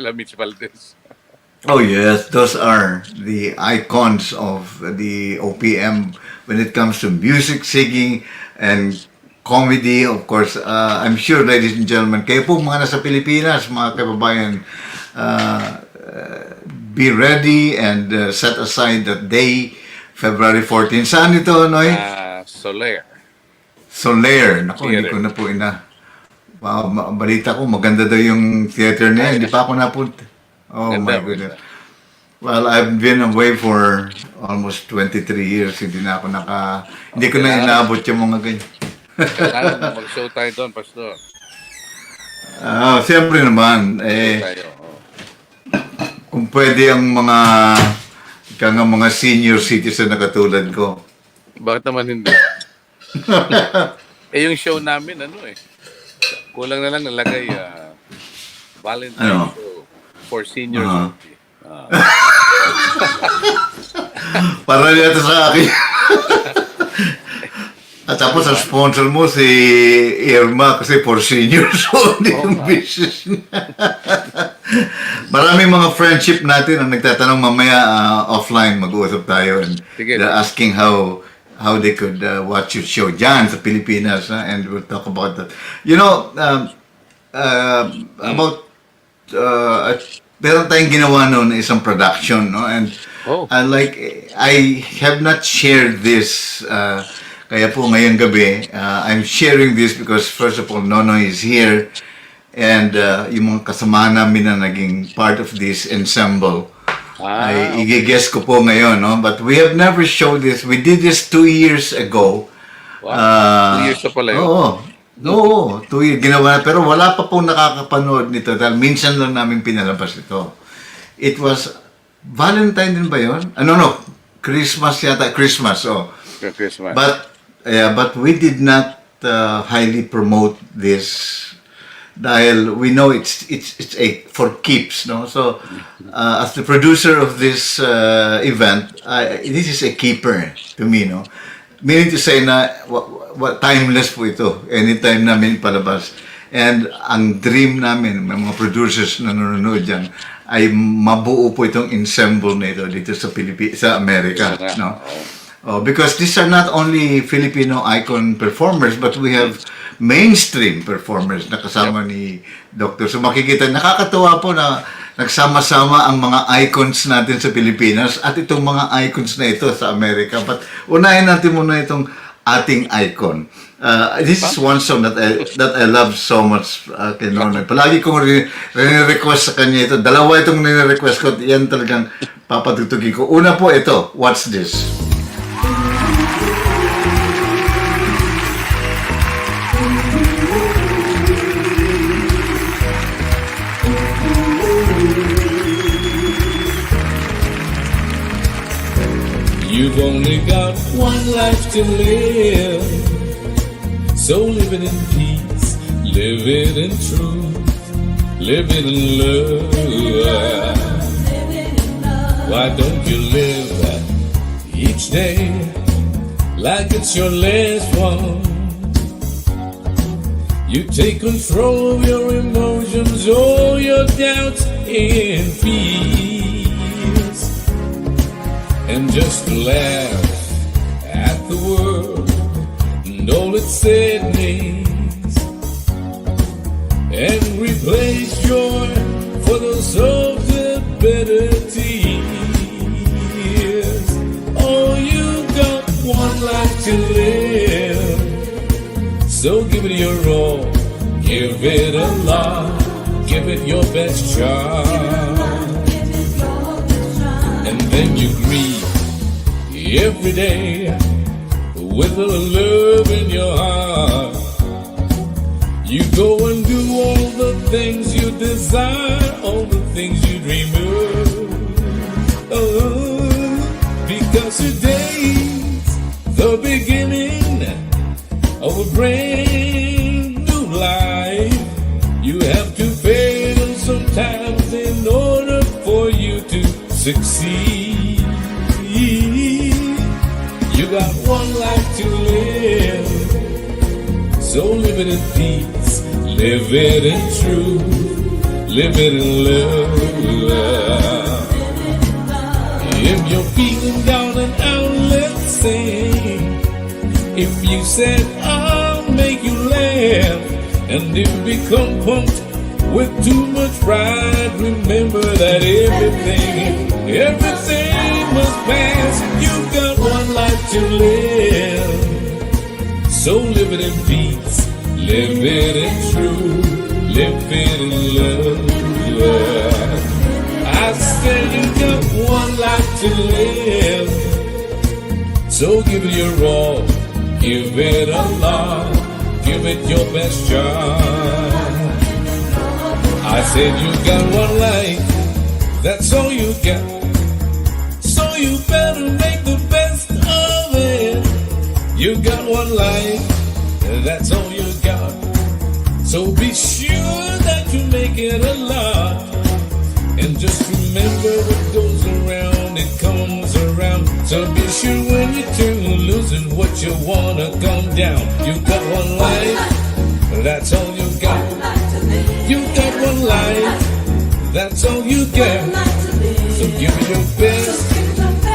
mga Mitch Valdez. Oh yes, those are the icons of the OPM when it comes to music, singing, and comedy. Of course, I'm sure, ladies and gentlemen, kayo po mga nasa Pilipinas, mga kababayan, be ready and set aside that day, February 14. Saan ito, Noy? Soler. Soler. Naku, hindi Theater. ko na po Wow, balita ko, maganda daw yung theater niya. Hindi pa ako napunta. Oh Ganda, my goodness. Well, I've been away for almost 23 years. Hindi ko na inaabot yung mga ganyan. Kailangan na mag-show tayo doon, Pastor. Siyempre naman, Tayo. kung pwede ang mga senior citizen na katulad ko. Bakit naman hindi? Yung show namin, kulang na lang nalagay Valentine's show for seniors only. Para nito sa akin. At tapos ang sponsor mo si Irma kasi for seniors only yung business niya. Maraming mga friendship natin ang nagtatanong mamaya offline mag-uusap tayo and Sige. they're asking how they could watch your show dyan sa Pilipinas, and we'll talk about that. You know, about meron tayong ginawa noon na isang production, no? And I have not shared this kaya po ngayong gabi, I'm sharing this because first of all, Nono is here and yung mga kasama namin na naging part of this ensemble ay i-guess ko po ngayon, no? But we have never showed this. We did this 2 years ago. Wow. 2 years na pala yun. Oo, 2 years ginawa, pero wala pa po nakakapanood nito dahil minsan lang namin pinalabas ito. It was Valentine din ba yun? No, Christmas yata, Christmas. Christmas. But we did not highly promote this dahil we know it's a for keeps, no? So as the producer of this event, this is a keeper to me, no? Meaning to say na timeless po ito. Anytime namin palabas. And ang dream namin, may mga producers na nanonood dyan, ay mabuo po itong ensemble na ito dito sa sa Amerika, no? Because these are not only Filipino icon performers, but we have mainstream performers na kasama ni Dr. So makikita, nakakatuwa po na nagsama-sama ang mga icons natin sa Pilipinas at itong mga icons na ito sa Amerika. But unahin natin muna itong ating icon. This is one song that I love so much kay Nonoy. Palagi kong rin-request sa kanya ito. Dalawa itong rin-request ko. Yan talagang papatutugin ko. Una po ito, What's This? You've only got one life to live, so live it in peace, live it in truth, live it in love. Why don't you live each day like it's your last one? You take control of your emotions, all your doubts in peace. and just laugh at the world and all it said means, and replace joy for those of the better tears. Oh, you got one life to live, so give it your all, give it a lot, give it your best shot. And then you greet every day with a love in your heart. You go and do all the things you desire, all the things you dream of. Oh, because today's the beginning of a brand new life. You have to fail sometimes in order for you to succeed. You got one life to live, so live it in peace, live it in truth, live it in love. If you're feeling down and out, let's sing. If you said I'll make you laugh, and if you become pumped with too much pride, remember that everything must pass. You've got one life to live, so live it in peace, live it in truth, live it in love. I said you got one life to live, so give it your all, give it a lot, give it your best shot. I said you got one life, that's all you got, so you better make the best of it. You got one life, that's all you got, so be sure that you make it a lot. And just remember what goes around, it comes around. So be sure when you turn losing what you wanna come down. You got one life, that's all you got. You got one life, that's all you get. So give it your best,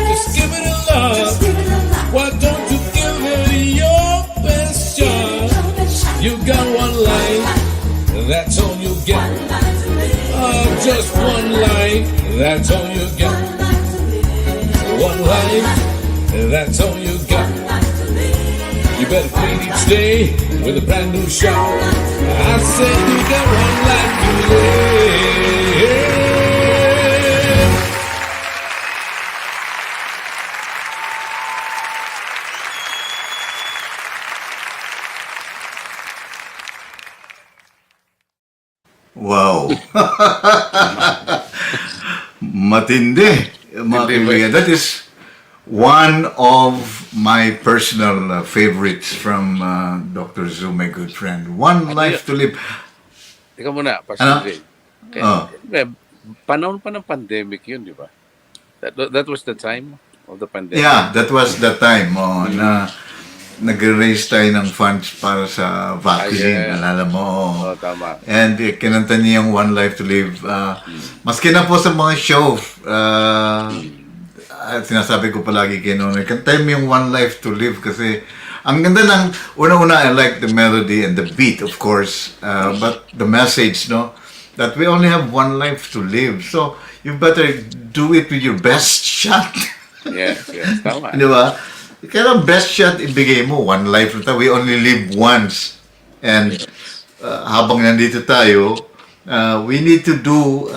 just give it a love. Why don't you give it your best shot? You got one life, that's all you get. Just one life, that's all you get. One life, that's all you got. You better clean each day with a brand new shower. I said you got one life to live. Wow. Matindi. Mga kaibigan. That is one of my personal favorites from Dr. Zoo, my good friend. One life to live. Teka muna, Ano? Pastor Jay. Oh. Panahon pa ng pandemic yun, di ba? That was the time of the pandemic. Yeah, that was the time na nag-raise tayo ng funds para sa vaccine, yeah. alala mo. Oh, tama. And kinanta niya yung One Life to Live. Maski na po sa mga show, sinasabi ko palagi kay Nonoy, kantahin mo yung One Life to Live kasi ang ganda ng, una-una, I like the melody and the beat, of course, but the message, no, that we only have one life to live. So, you better do it with your best shot. Yes, tama. Di ba? Kaya best shot ibigay mo, one life na tayo. We only live once. And habang nandito tayo, we need to do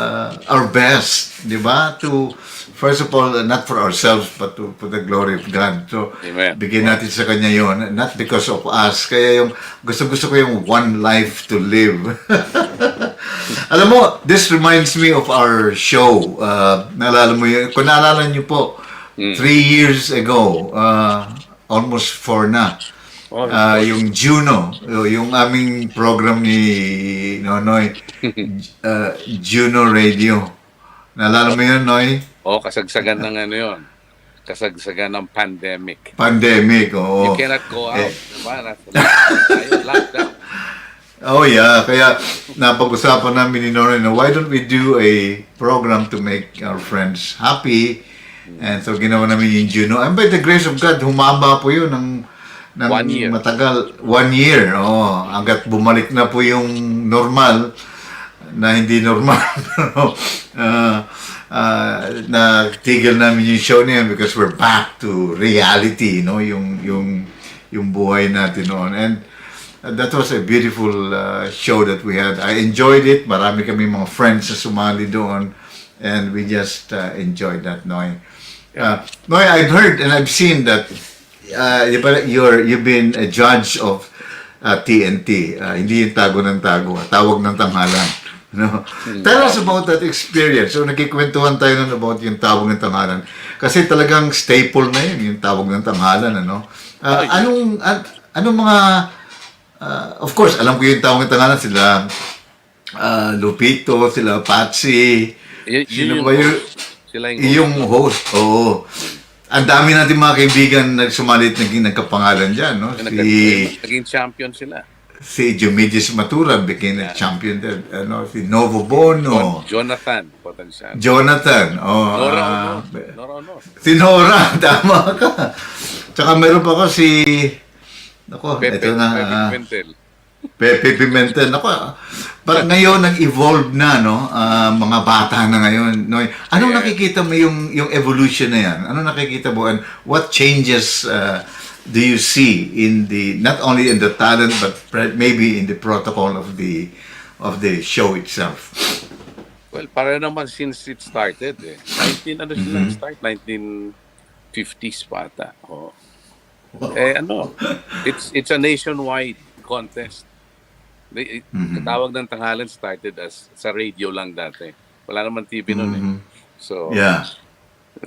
our best, di ba? To, first of all, not for ourselves, but for the glory of God. So, Amen. bigyan natin sa Kanya yon, not because of us. Kaya yung, gusto ko yung one life to live. Alam mo, this reminds me of our show. Naalala mo yun? Kung naalala niyo po, 3 years ago, almost 4 na, yung Juno, yung aming program ni Nonoy, Juno Radio. Naalala mo yun, Noy? Kasagsagan ng ano yun. Kasagsagan ng pandemic. Pandemic, oo. You cannot go out. Diba? Lockdown. Oh yeah, kaya napag-usapan namin ni Nonoy na why don't we do a program to make our friends happy And so ginawa namin yung Juno. And by the grace of God, humaba po yun ng 1 year. matagal. 1 year. Oh, hanggat bumalik na po yung normal na hindi normal. Pero na tigil namin yung show na yun because we're back to reality, no? Yung buhay natin noon. And that was a beautiful show that we had. I enjoyed it. Marami kami mga friends na sumali doon. And we just enjoyed that, Noy. Noy, I've heard and I've seen that you've been a judge of TNT. Hindi yung tago ng tago, tawag ng tanghalan. No? Tell us about that experience. So, nagkikwentuhan tayo nun about yung tawag ng tanghalan. Kasi talagang staple na yun, yung tawag ng tanghalan. Ano? Anong mga... of course, alam ko yung tawag ng tanghalan. Sila Lupito, sila Patsy. Sino ba yun? Sila Yung host. Oo. Ang dami natin mga kaibigan na sumalit nagkapangalan dyan. No? Naging champion sila. Si Julius Obregon became a champion there. Si Novo Bono. Jonathan, potential. Jonathan. Nora Ono. Si Nora, tama ka. Tsaka meron pa ko si... Nako, ito na. Pepe Pimentel. Pepe Pimentel. Nako, parang ngayon nag-evolve na, no? Mga bata na ngayon. No? Anong nakikita mo yung evolution na yan? Anong nakikita mo? And what changes do you see in not only in the talent but maybe in the protocol of the show itself? Well, para naman since it started eh. 1950s pa ata. Oh. It's a nationwide contest. Katawag ng tanghalan started as sa radio lang dati. Wala naman TV noon eh. So,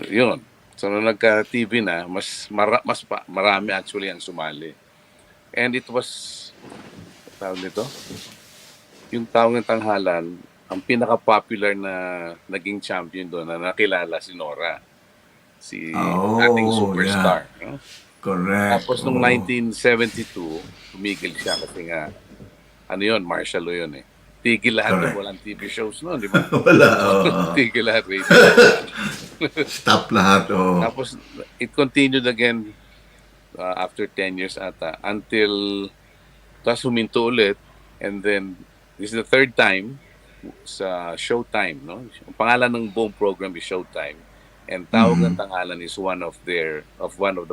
yun. So, nung nagka-TV na, marami actually ang sumali. And it was, tawag nito, yung tawag ng tanghalan, ang pinaka-popular na naging champion doon na nakilala si Nora. Si ating superstar. Yeah. No? Correct. Tapos nung 1972, tumigil siya kasi nga, martial law yun eh. Tigil lahat, walang TV shows noon, di ba? Wala. Tigil lahat, radio. Stop lahat. Tapos, it continued again after 10 years ata until tapos huminto ulit, and then this is the third time sa Showtime, no? Ang pangalan ng buong program is Showtime, and tawag ng tanghalan is one of the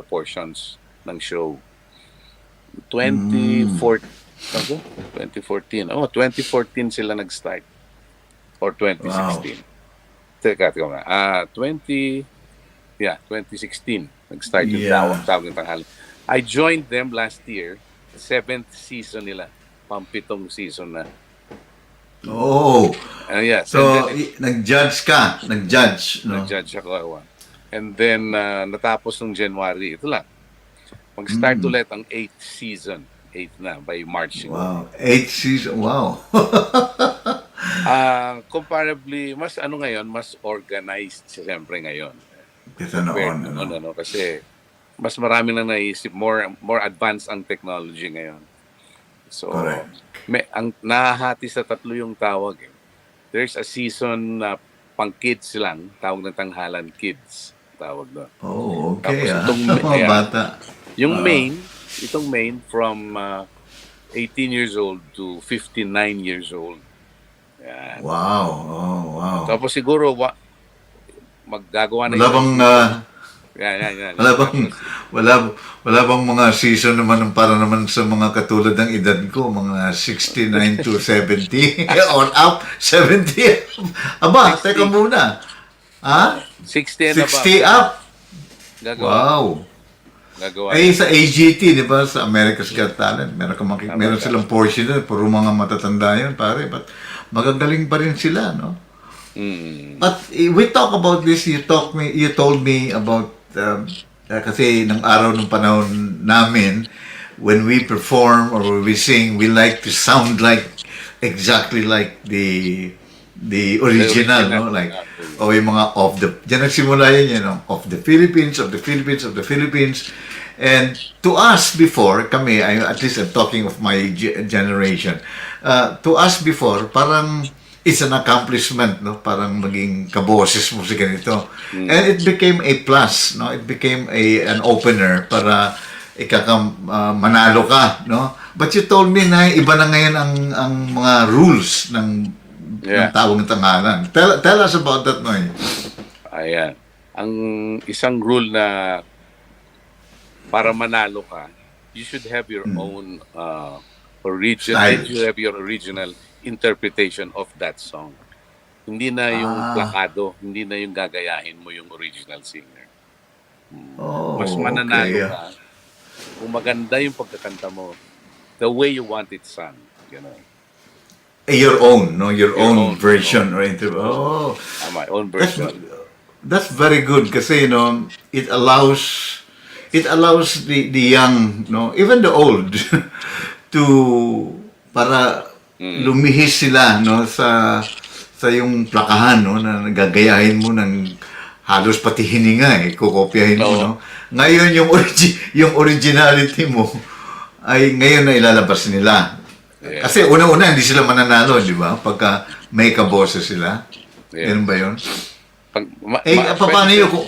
portions ng show. 2014 sila nag-start or 2016. Wow. Teka nga. 2016 nag-start yung tawag ng tanghalan. I joined them last year, 7th season nila. Pampitong season na. Oh. Yes. So, nag-judge ka. Nag-judge. No? Nag-judge ako. And then, natapos nung January. Ito lang. Mag-start ulit ang 8th season. 8 na, by March. Wow. 8th season. Wow. Comparably, mas organized siyempre ngayon. Kesa noon. Kasi mas marami nang naisip, more advanced ang technology ngayon. So, ang nahahati sa tatlo yung tawag. There's a season na pang kids lang, tawag ng tanghalan kids, tawag doon. Oh, okay. Tapos Mga bata. Yung itong main from 18 years old to 59 years old. Yan. Wow. Oh, wow. Tapos siguro maggagawa na wala bang yan. wala bang mga season naman para naman sa mga katulad ng edad ko, mga 69 to 70 or up 70. Aba, 60. Teka muna. 60 up. Gagawa. Wow. Gagawa. Sa AGT, di ba, sa America's Got Talent, meron silang portion doon, puro mga matatanda yun, pare, but magagaling pa rin sila, no? But we talk about this, you told me about, kasi ng araw ng panahon namin, when we perform or when we sing, we like to sound exactly like the original, no? Like, yung mga diyan nagsimula yun, of the Philippines. And to us before, at least I'm talking of my generation, to us before, parang it's an accomplishment, no? Parang maging kaboses mo si ganito. And it became a plus, no? It became an opener para manalo ka, no? But you told me na iba na ngayon ang mga rules ng tawag ng tanghalan. Tell us about that, Noy. Ayan. Ang isang rule na para manalo ka, you should have your own Style. you have your original interpretation of that song. Hindi na yung plakado, hindi na yung gagayahin mo yung original singer. Oh, Mas mananalo okay. ka kung maganda yung pagkakanta mo, the way you want it sung. Gano'n. Your own, no? Your own own, version, right? Oh, My own version. that's very good kasi, you know, it allows the young, no, even the old to para lumihis sila, no, sa yung plakahan, no, na gagayahin mo ng halos pati hininga, kukopyahin mo, no. Ngayon yung originality mo ay ngayon na ilalabas nila. Yeah. Kasi una-una hindi sila mananalo, di ba? Pagka may kaboses sila. Yeah. Ganun ba yun? Paano Pwede yun kung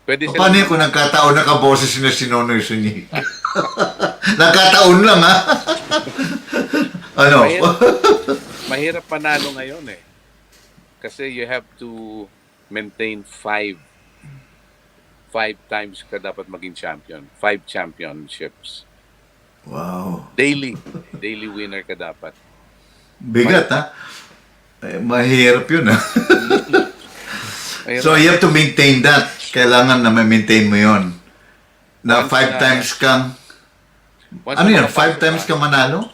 Pwede paano yun kung nagkataon na kaboses sila si Nonoy Sunyi? Nagkataon lang, ha? Ano? Mahirap panalo ngayon eh. Kasi you have to maintain five times ka dapat maging champion. 5 championships. Wow. Daily winner ka dapat. Bigat, ha? Mahirap yun, ha? So, you have to maintain that. Kailangan na ma-maintain mo yun. Na 5 times kang... Ano yan? 5 times kang manalo?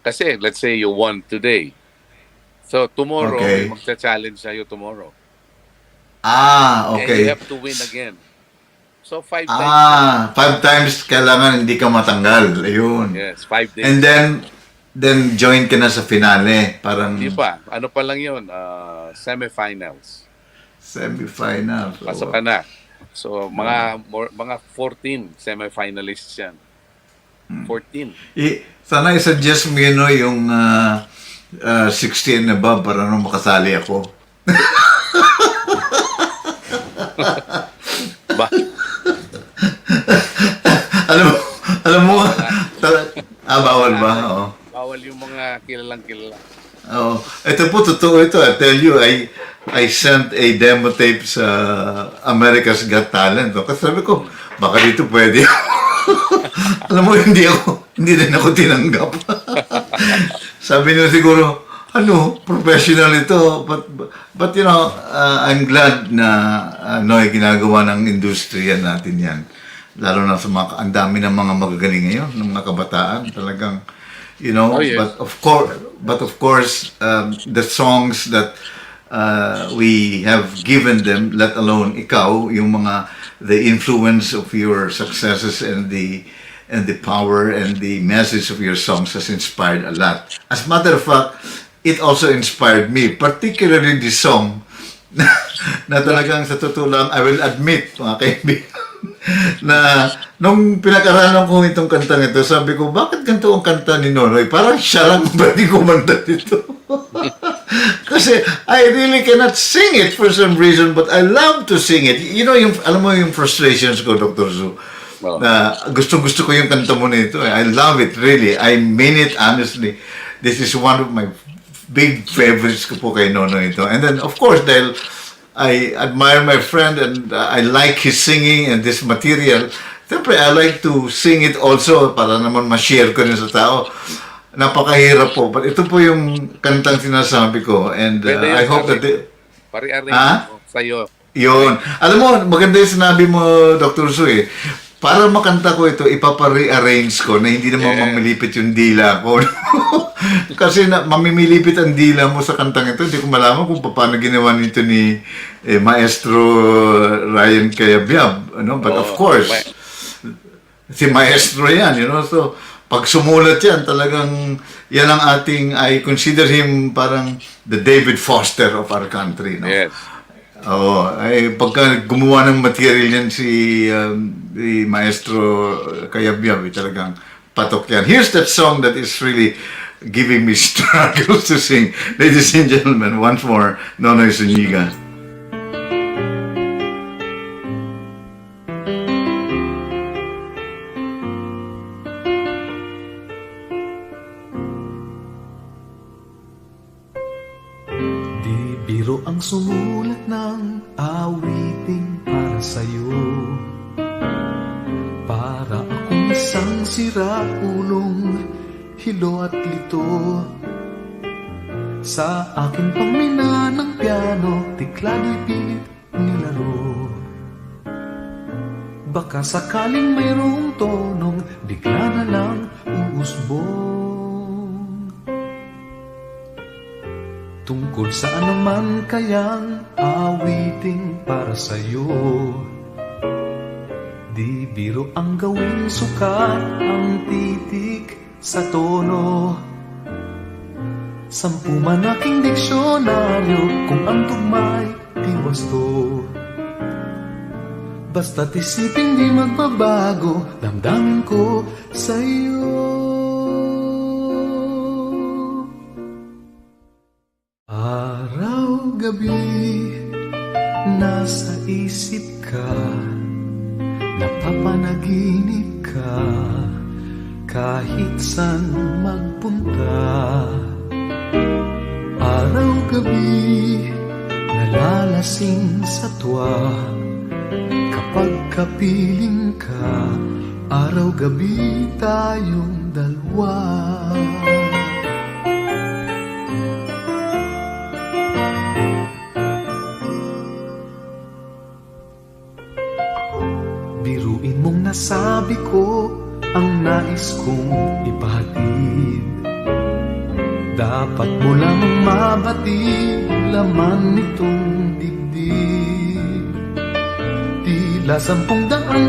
Kasi, let's say you won today. So, tomorrow, Okay. magsa-challenge sa'yo tomorrow. Okay. And you have to win again. So, 5 times. 5 times kailangan hindi ka matanggal. Ayun. Yes, 5 days. And then join ka na sa finale. Parang Di pa. Ano pa lang yun? Semifinals. semifinal. Pasok ka na. So, mga 14 semifinalists yan. 14. Sana i-suggest mo yun, no, yung 16 and above para nung makasali ako. Ba? alam mo, bawal ba? Oo. Bawal yung mga kilalang kilala. Oh, ito po totoo ito. I tell you, I sent a demo tape sa America's Got Talent. No? Kasi sabi ko, baka dito pwede. Alam mo, hindi rin ako tinanggap. Sabi nyo siguro, professional ito. But you know, I'm glad na ginagawa ng industriya natin yan. Lalo na sa ang dami ng mga magagaling ngayon, ng mga kabataan. Talagang, you know, Oh, yes. but of course, the songs that we have given them, let alone ikaw, yung the influence of your successes and the power and the message of your songs has inspired a lot. As a matter of fact, it also inspired me, particularly this song na talagang sa totoo lang, I will admit, mga kaibigan, na nung pinag-aralan ko itong kantang ito, sabi ko, bakit ganito ang kanta ni Nonoy? Parang siya lang pwede kumanta dito. Kasi I really cannot sing it for some reason, but I love to sing it. You know, alam mo yung frustrations ko, Dr. Zu, na gusto ko yung kanta mo nito. I love it, really. I mean it, honestly. This is one of my big favorites ko po kay Nonoy ito. And then, of course, dahil I admire my friend and I like his singing and this material, siyempre, I like to sing it also para naman ma-share ko rin sa tao. Napakahirap po. But ito po yung kantang sinasabi ko. And I hope that... Pari-arrange mo sa'yo. Yun. Alam mo, maganda yung sinabi mo, Dr. Su, eh. Para makanta ko ito, ipapare-arrange ko na hindi naman mamilipit yung dila ko. Kasi mamimilipit ang dila mo sa kantang ito. Hindi ko malaman kung paano ginawa nito ni Maestro Ryan Cayabyab. But of course, si Maestro yan, you know. So, pag sumulat yan, talagang yan ang I consider him parang the David Foster of our country. No? Yes. Oo, pagka gumawa ng material yan si Maestro Cayabyab, talagang patok yan. Here's that song that is really giving me struggles to sing. Ladies and gentlemen, once more, Nonoy Zuniga. Di biro ang sumulat ng awiting para sa'yo. Para akong isang sira-ulong hilo at lito. Sa akin pang mina ng piano, tiklado'y pilit nilaro. Baka sakaling mayroong tonong bigla na lang uusbong. Tungkol saan naman kayang awiting para sa'yo? Di biro ang gawing sukat ang titik sa tono. 10 man aking diksyonaryo kung ang tugma'y di wasto. Basta't isipin di magbabago, damdamin ko sa'yo. Araw-gabi, nasa isip ka, napapanaginip ka, kahit saan magpunta. Araw-gabi, nalalasing sa tuwa, kapag kapiling ka, araw-gabi tayong dalawa. Biruin mong nasabi ko ang nais kong ipahatid. Dapat mo lang mabatid laman nitong dibdib. Tila 10,000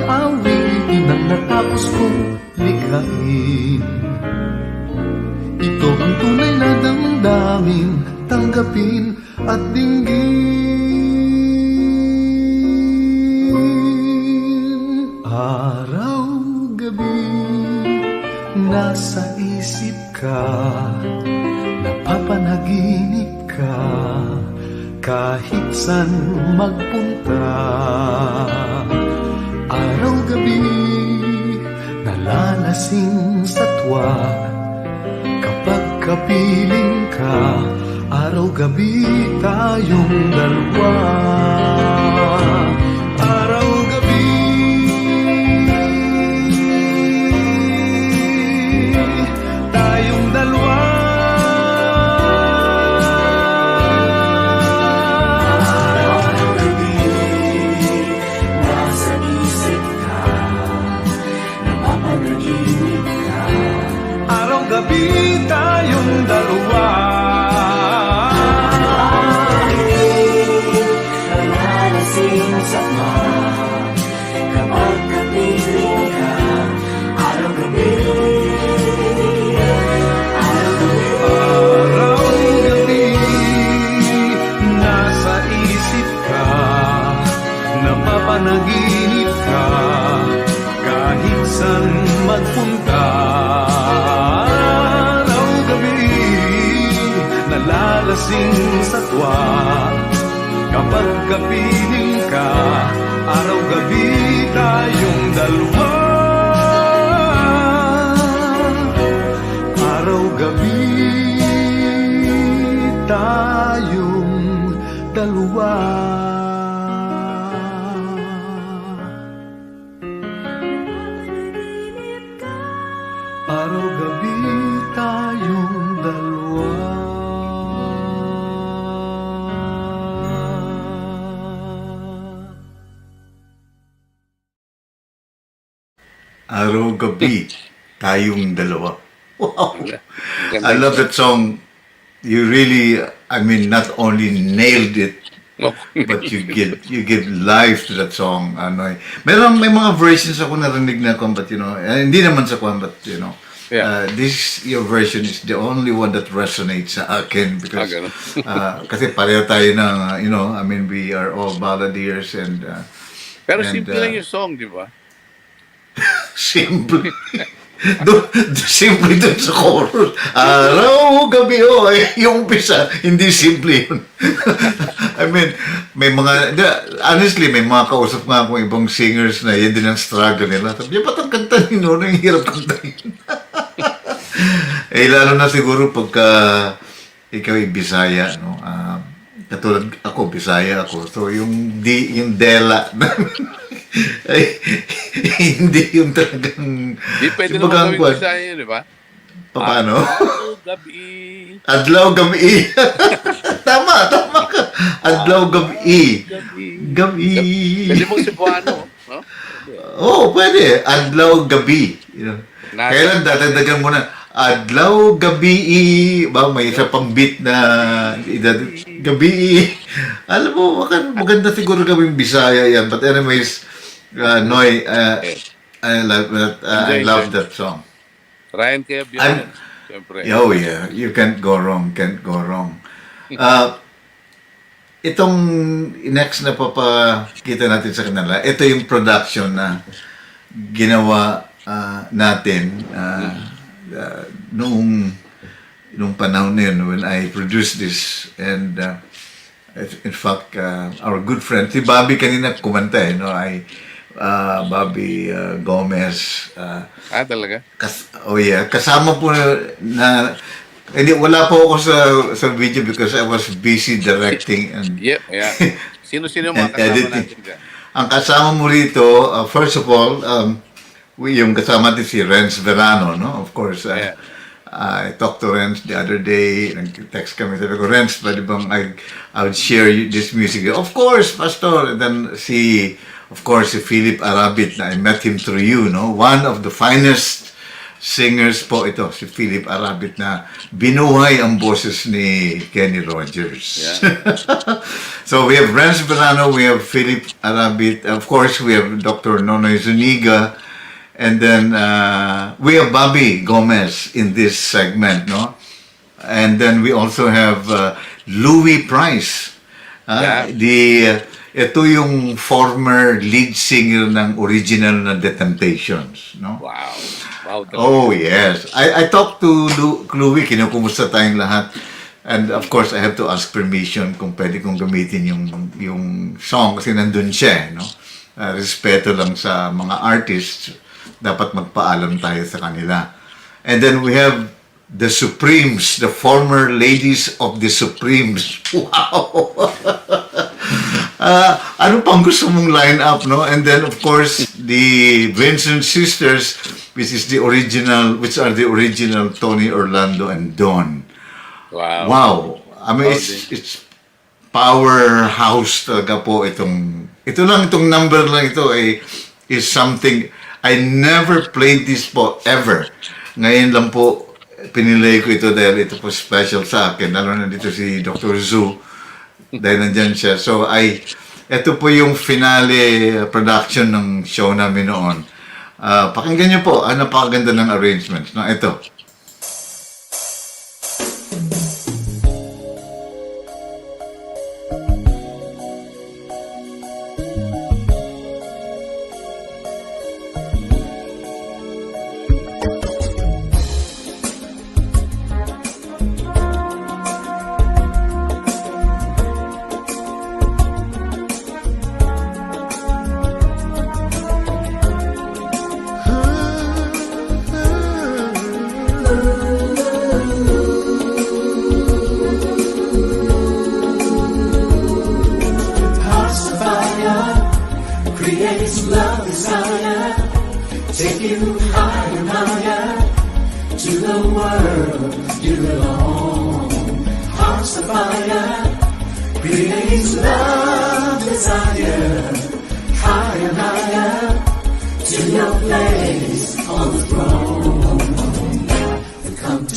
awitin ang natapos kong likhain. Ito ang tunay na damdamin, tanggapin at dinggin. Araw-gabi, nasa isip ka, napapanaginip ka, kahit saan magpunta. Araw-gabi, nalalasing sa tuwa, kapag kapiling ka, araw-gabi tayong dalawa. Araw-gabi, tayong dalawa. Araw-gabi tayong dalawa. Nalalasing sa tuwa, kapag kapiling ka, araw-gabi. Araw-gabi, nasa isip ka, napapanaginip ka, kahit saan magpunta. Nalalasing sa tuwa, kapag kapiling ka, araw-gabi tayong dalawa. Araw-gabi tayong dalawa. Araw-gabi tayong dalawa. Araw-gabi, tayong dalawa. Wow! Ganda I love that song. You really, I mean, not only nailed it, but you give life to that song. Ano, may mga versions ako narinig na kung, but hindi naman sa kwan, but Yeah. this your version is the only one that resonates sa akin because ganun. kasi pareho tayo na, I mean, we are all balladeers and Pero and, simple lang yung song, di ba? simple. Simple dun sa chorus. Araw, gabi, yung umpisa, hindi simple yun. I mean, may mga, honestly, may mga kausap nga akong ibang singers na yan din ang struggle nila. Sabi niya, ba't ang kanta ni Nono, yung hirap kanta yun? Lalo na siguro pagka ikaw ay Bisaya, no? Katulad ako, Bisaya ako. So, yung dela ay, hindi yung talagang... Di pwede naman gawin Bisaya yun, di ba? Paano? Adlaw, gabi. Adlaw, gabi. Tama ka. Adlaw, gabi. Gabi. Pwede mong Cebuano, no? Oo, pwede. Adlaw, gabi. You know? Kaya lang, dadagdagan mo na. Adlaw, gabi, may isa pang beat na gabi. Alam mo, maganda siguro gawing Bisaya yan. But anyways, Noy, I love that song. Ryan kaya Bjorn, siyempre. Oh yeah, you can't go wrong, Itong next na papakita natin sa kanila, ito yung production na ginawa natin noong panahon na yun when I produced this. And in fact, our good friend, si Bobby kanina kumanta no? Bobby Gomez. Talaga? Kasama po na hindi, wala po ako sa video because I was busy directing and yeah. Sino-sino mga kasama editing. natin dyan? Ang kasama mo rito, first of all, yung kasama natin si Renz Verano, no? Of course, I talked to Renz the other day, nag-text kami, sabi ko, Renz, pwede bang I would share this music? Of course, Pastor. And then of course, si Philip Arabit, na I met him through you, no? One of the finest singers po ito, si Philip Arabit, na binuhay ang boses ni Kenny Rogers. Yeah. So we have Renz Verano, we have Philip Arabit, of course, we have Dr. Nonoy Zuniga, and then we have Bobby Gomez in this segment, no? And then we also have Louis Price. Ito yung former lead singer ng original na The Temptations, no? Wow. Oh, yes. I talked to Louie, kinukumusta tayong lahat. And of course, I have to ask permission kung pwede kong gamitin yung song kasi nandun siya, no? Respeto lang sa mga artists, dapat magpaalam tayo sa kanila. And then we have the Supremes, the former ladies of the Supremes. Wow! Ano pang gusto mong line up, no? And then, of course, the Vincent Sisters, which are the original Tony, Orlando, and Dawn. Wow! I mean, it's powerhouse talaga po itong number lang ito is something. I never played this po, ever. Ngayon lang po, pinilay ko ito dahil ito po special sa akin. Lalo na dito si Dr. Zu, dahil nandyan siya. So, ito po yung finale production ng show namin noon. Pakinggan niyo po, napakaganda ng arrangements. No? Ito.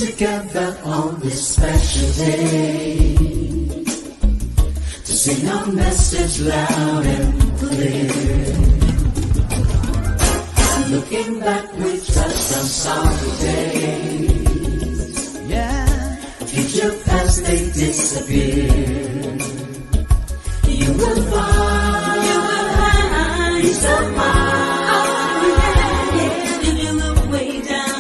Together on this special day to sing our message loud and clear. Looking back, we touched on sorry days. Yeah, future past they disappear. You will find peace of mind. If you look way down.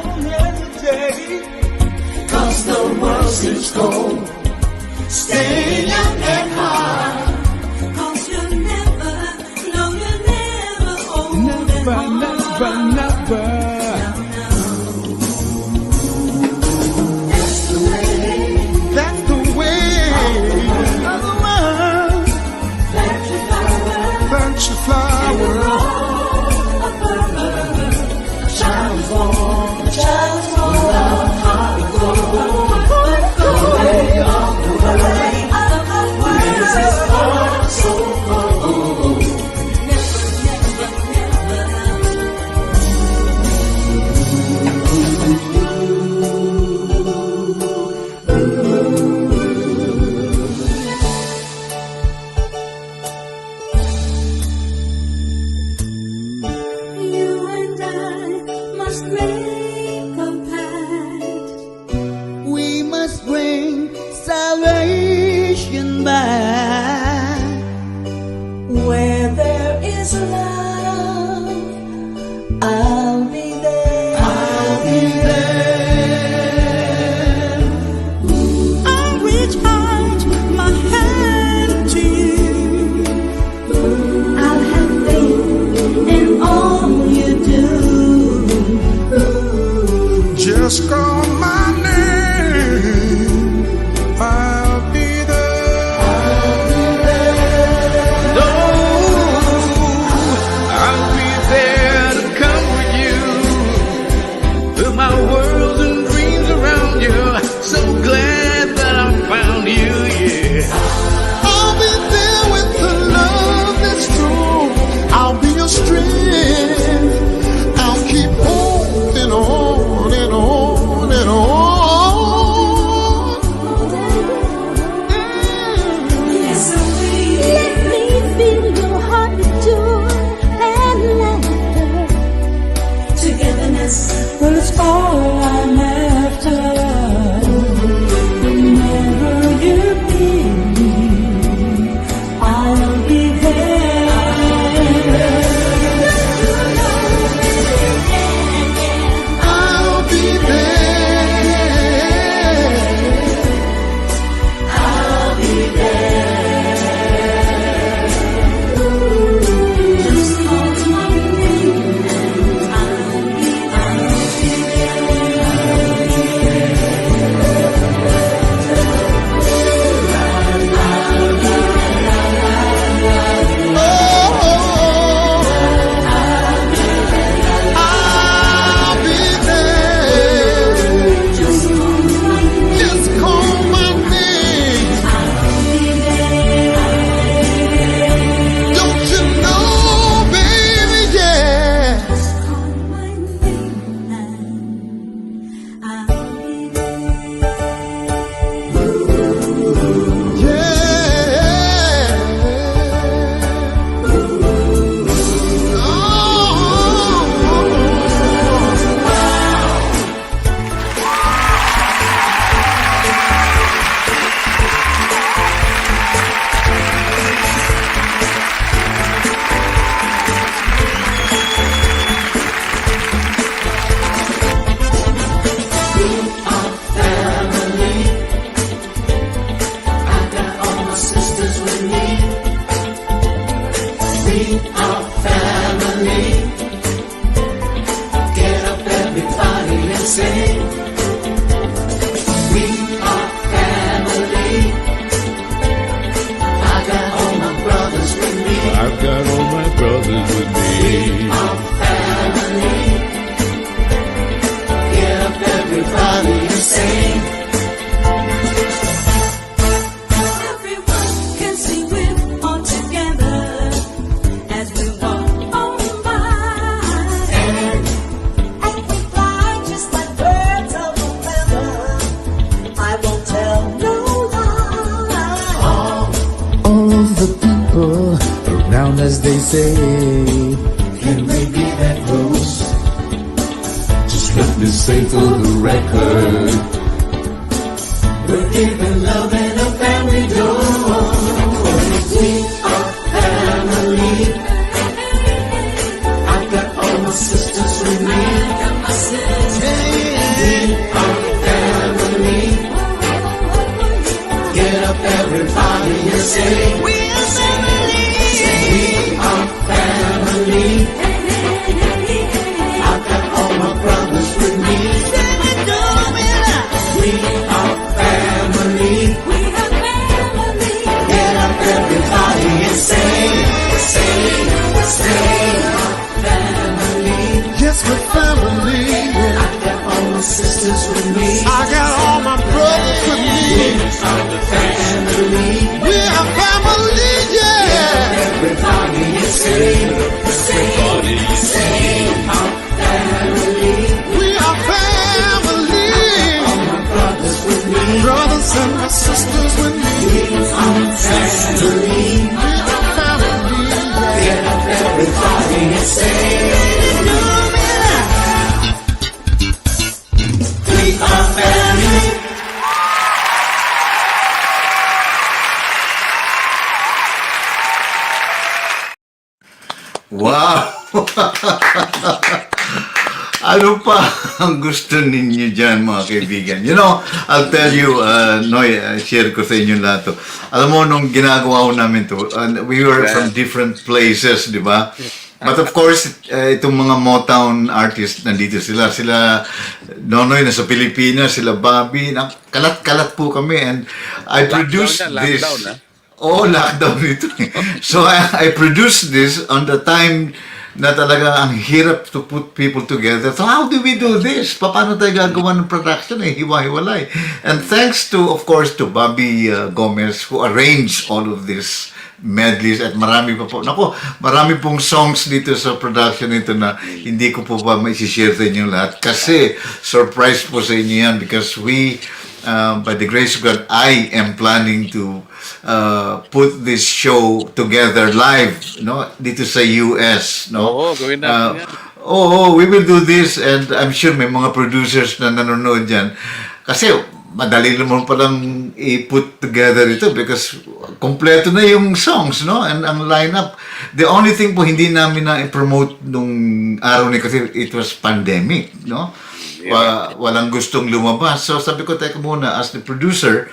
don't hesitate. 'Cause the world seems cold. Stay young and hard. 'Cause you're never, no, you're never old. Never, never, never. That's the way. That's the way of the world. Plant your flower. Plant your flower. A child is born. A child is born. Love, heart, and gold. The way of the way. Makes his heart so cold. Never, never, You and I must make a pact. We must bring salvation back. Where there is love, I'll be there. I'll be there. I'll reach out my hand to you. I'll have faith in all you do. Just call my name. I'll be there. No, I'll be there to comfort you. With my worlds and dreams around you. So glad that I found you, yeah. I'll be there with the love that's true. I'll be your strength. I'll keep holding on and on and on. Yes, let me feel your heart with joy and laughter. Togetherness, well, it's all I'm after. Whenever you need me, I'll be there. I'll be there. I'll be there. Just call my name and I'll be I'll be there. Just call my name. Don't you know, baby, yeah. I've got all my brothers with me. Everybody is sing. Everyone can sing with all together as we walk on by. And we fly just like birds of a feather. I won't tell no lie. All of the people around us, they say, Can we be that close? just let me say for the record, We're giving love and a family dose. We are family. I've got all my sisters with me. say we are family. We are family. I've got all my brothers with me. We are family. We are family. Get up, everybody, and say family. Yes, we're family. I've got all my sisters with me. I got all my brothers with me. I'm family. We are family, yeah. Everybody is saying, I'm family. We are family. All my brothers with me. Brothers and my sisters with me. I'm family. We are family, yeah. Get up, everybody, and say, we are family. Wow! Ano pa ang gusto ninyo dyan, mga kaibigan? You know, I'll tell you, Noy, share ko sa inyo lahat to. Alam mo, nung ginagawa ko namin to, we were from different places, di ba? But of course, itong mga Motown artists, nandito sila. Sila, Nonoy, nasa Pilipinas, sila Bobby. Kalat-kalat po kami. And I produced this. Lockdown, ha? Oh, lockdown ito. So I produced this on the time na talaga ang hirap to put people together. So how do we do this? Paano tayo gagawa ng production? Hiwa-hiwalay. And thanks to, of course, to Bobby Gomez who arranged all of this medleys at marami pa po. Naku, marami pong songs dito sa production nito na hindi ko po ba maisishare sa inyo lahat kasi surprise po sa inyo yan because we, by the grace of God, I am planning to put this show together live, no, dito sa US, no. Oo, gawin natin yan. We will do this and I'm sure may mga producers na nanonood dyan. Kasi madali naman palang i-put together ito because kompleto na yung songs, no? And ang lineup. The only thing po hindi namin na i-promote nung araw ni kasi it was pandemic, no? Walang gustong lumabas. So sabi ko, teka muna, as the producer,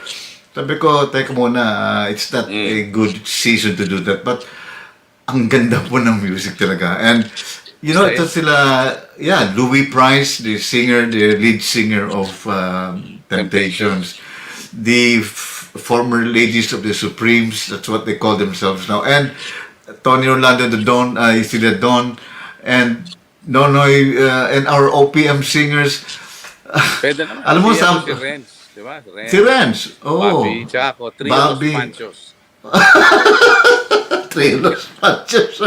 sabi ko, teka muna, it's not a good season to do that. But ang ganda po ng music talaga. And you know, ito sila, Louis Price, the singer, the lead singer of Temptations, the former ladies of the Supremes, that's what they call themselves now, and Tony Orlando, the Don, sila Don, and Nonoy, and our OPM singers. Pwede naman. Alam mo, Si sa... Renz, di ba? Si Renz, oh. Bobby, tsaka ako, Trio Bobby. Los Panchos. Trio Los Panchos.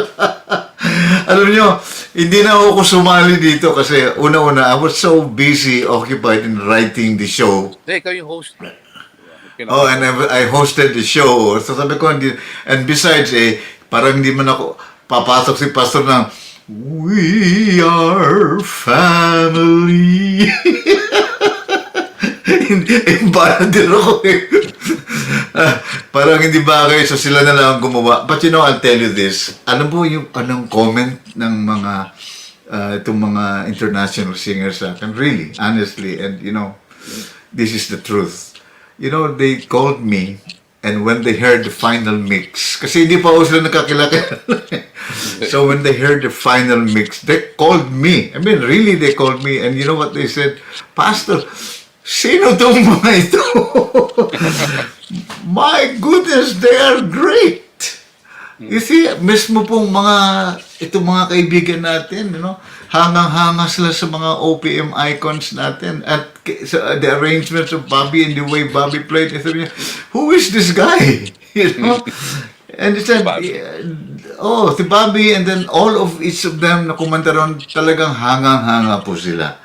Alam nyo, hindi na ako sumali dito kasi una-una, I was so busy, occupied in writing the show. Ikaw yung host. Oh, and I hosted the show. So sabi ko, and besides, parang hindi man ako, papasok si Pastor ng, we are family. Parang din ako parang hindi bagay, so sila na lang gumawa. But you know, I'll tell you this. Alam mo yung anong comment ng mga itong mga international singers sa akin? Really, honestly, and you know, this is the truth. You know, they called me and when they heard the final mix, kasi hindi pa ako sila nakakilala. So when they heard the final mix, they called me. I mean, really, they called me. And you know what they said? Pastor, sino tong mga ito? My goodness, they are great. You see, mismo pong itong mga kaibigan natin, you know, hangang-hanga sila sa mga OPM icons natin. At the arrangements of Bobby and the way Bobby played, sabi niya, who is this guy? You know? And he said, si Bobby, and then all of each of them na kumanta ron, talagang hangang-hanga po sila.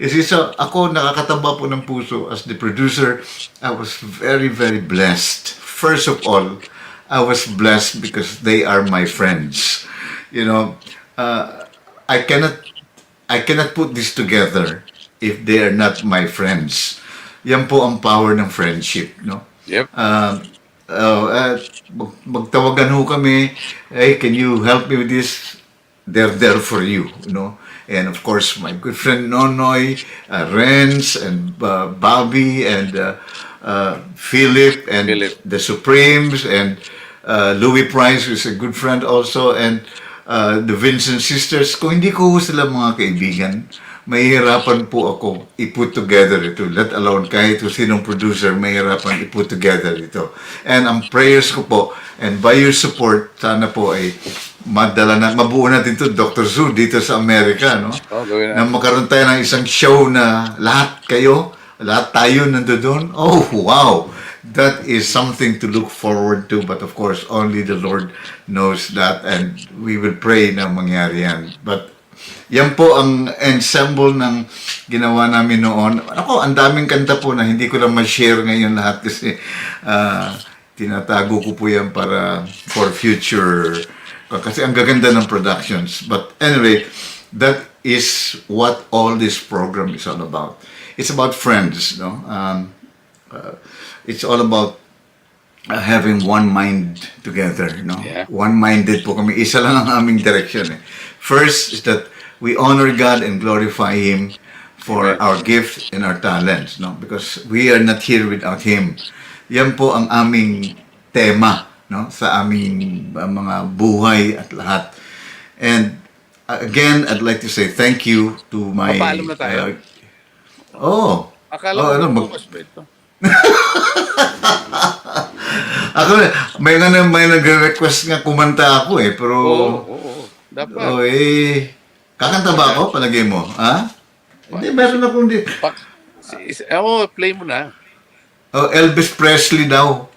Kasi ako, nakakataba po ng puso as the producer. I was very, very blessed. First of all, I was blessed because they are my friends. You know, I cannot put this together if they are not my friends. Yan po ang power ng friendship, no? Yep. Magtawagan ho kami, hey, can you help me with this? They're there for you, you know? and of course my good friend Nonoy, Renz, and Bobby, and Philip, and Philip. the Supremes, and Louis Price, who's a good friend also, and the Vincent Sisters. Kung hindi ko sila mga kaibigan, mahihirapan po ako i-put together ito. Let alone kahit sinong producer, mahihirapan i-put together ito. And ang prayers ko po, and by your support, sana po ay mabuo natin ito, Dr. Zoo, dito sa Amerika, no? Oh, gawin Na natin. magkaroon tayo ng isang show na lahat tayo nandoon. Oh, wow! That is something to look forward to, but of course, only the Lord knows that, and we will pray na mangyari yan. But yan po ang ensemble ng ginawa namin noon. Ako, ang daming kanta po na hindi ko lang ma-share ngayon lahat kasi tinatago ko po yan para for future. Kasi ang gaganda ng productions. But anyway, that is what all this program is all about. It's about friends, no? It's all about having one mind together, no? Yeah. One-minded po kami. Isa lang ang aming direction. First is that we honor God and glorify Him for our gift and our talents, no? Because we are not here without Him. Yan po ang aming tema, no? Sa aming mga buhay at lahat. And again, I'd like to say thank you to my... Papaalam na tayo. Oh, Akala ko ano, bukas ba ito? Ako, may nagre-request nga kumanta ako pero... Oo. Dapat. Oh, kakanta ba ako? Palagay mo, ha? Hindi, meron akong di... Play mo na. Oh, Elvis Presley daw.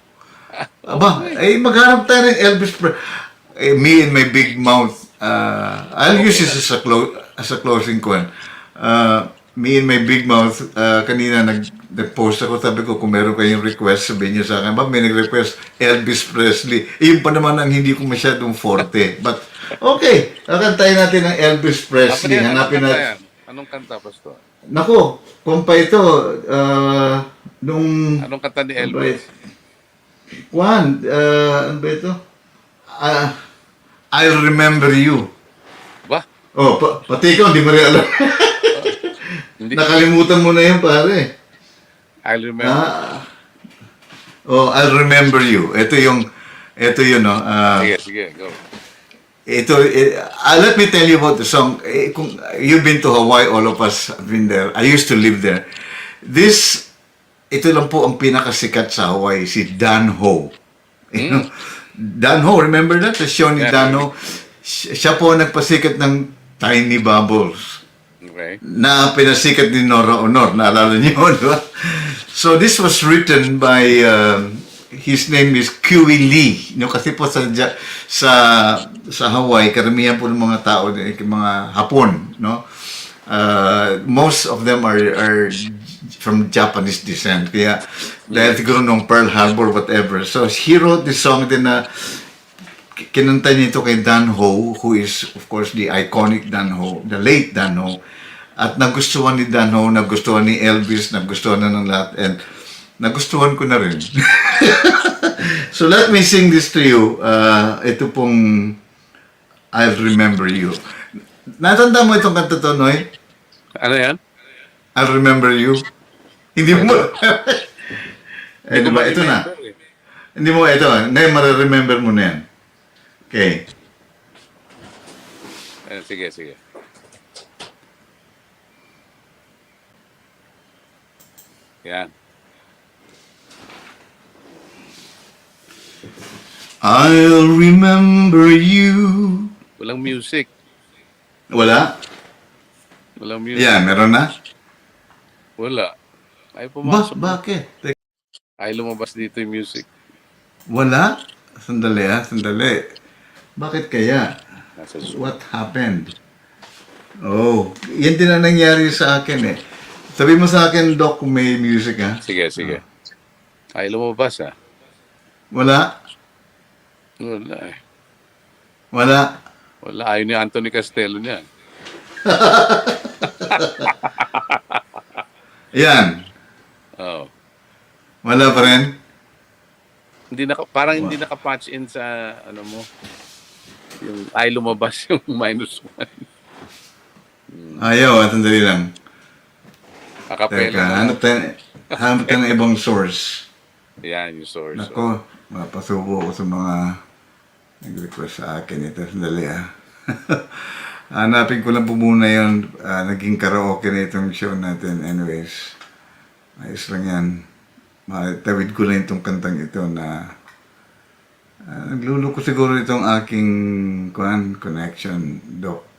Aba, maghanap tayo ng Elvis Presley. Me and my big mouth. I'll use this as a closing one. Me and my big mouth, kanina nag-post ako, sabi ko, kung meron kayong request, sabihin niyo sa akin, may nag-request Elvis Presley. Iyon pa naman ang hindi ko masyadong forte. But, okay, kakantayin natin ang Elvis Presley. Hanapin natin. Anong kanta, Pastor? Nako, kung pa ito, Anong kanta ni Elvis? Ano ba ito? I'll Remember You. Ba? Oh, pati ikaw, hindi mo rin alam. Hindi. Nakalimutan mo na yun, pare. I'll remember. I'll Remember You. Ito yun, no? Sige, go. Let me tell you about the song. Kung you've been to Hawaii, all of us have been there. I used to live there. Ito lang po ang pinakasikat sa Hawaii, si Dan Ho. You know, Dan Ho, remember that? The show ni Dan Ho. Siya po ang nagpasikat ng Tiny Bubbles. Okay. Na pinasikat ni Nora Honor. Naalala niyo, di ba? So this was written by, his name is Q.E. Lee. No, kasi po sa Hawaii, karamihan po ng mga tao, mga Hapon, no? Most of them are from Japanese descent. Kaya, dahil siguro nung Pearl Harbor, whatever. So, he wrote this song din na kinanta niya ito kay Dan Ho, who is, of course, the iconic Dan Ho, the late Dan Ho. At nagustuhan ni Dan Ho, nagustuhan ni Elvis, nagustuhan na ng lahat, and nagustuhan ko na rin. So, let me sing this to you. Ito pong I'll Remember You. Natanda mo itong kanta to, Noy? Ano yan? I'll Remember You. Hindi mo. Diba, ito na. Hindi mo, ito. Ngayon, mara-remember mo na yan. Okay. Sige. Yan. I'll remember you. Walang music. Wala? Walang music. Yeah, meron na? Wala. Ay pumasok. Bakit? Ay lumabas dito yung music. Wala? Sandali. Bakit kaya? Nasa Zoom. What happened? Oh, yan din ang nangyari sa akin eh. Sabi mo sa akin, Doc, kung may music ha? Sige. Ay lumabas Wala? Wala eh. Wala? Wala. Ayaw ni Anthony Castello niyan. Yan. Oh. Wala pa rin? Parang hindi naka-patch in sa ano mo. Yung ay lumabas yung -1. Ayaw, sandali lang. Akapela Teka, na. hanap tayo ng ibang source. Yan yung source. Nako, mapasubo ko sa mga nag-request sa akin ito. Sandali hanapin ko lang po muna yun. Naging karaoke na itong show natin. Anyways, ayos lang yan. Tawid ko lang itong kantang ito na nagluluko siguro itong aking connection, Doc.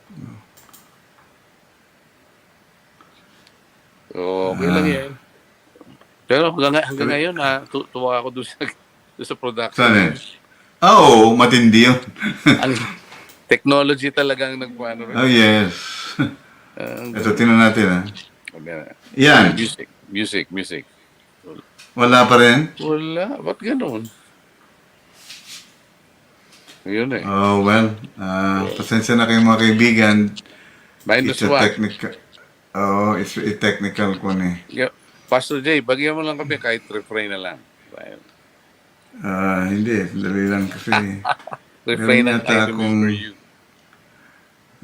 So, okay lang yan. Pero hanggang ngayon, tuwa ako doon sa production. Saan Oo, matindi yun. Ang technology talagang nagpaano rin. Oh, yes. Ito, tingnan natin Yan. Music. Wala pa rin? Wala. Ba't ganun? Yun eh. Oh, well, pasensya na kayo mga kaibigan. Minus It's a one. technical. Oh, it's a technical ko Yeah. Pastor Jay, bagyan mo lang kami kahit refrain na lang. Hindi, dali lang kasi. Refrain meron ng yata I remember you.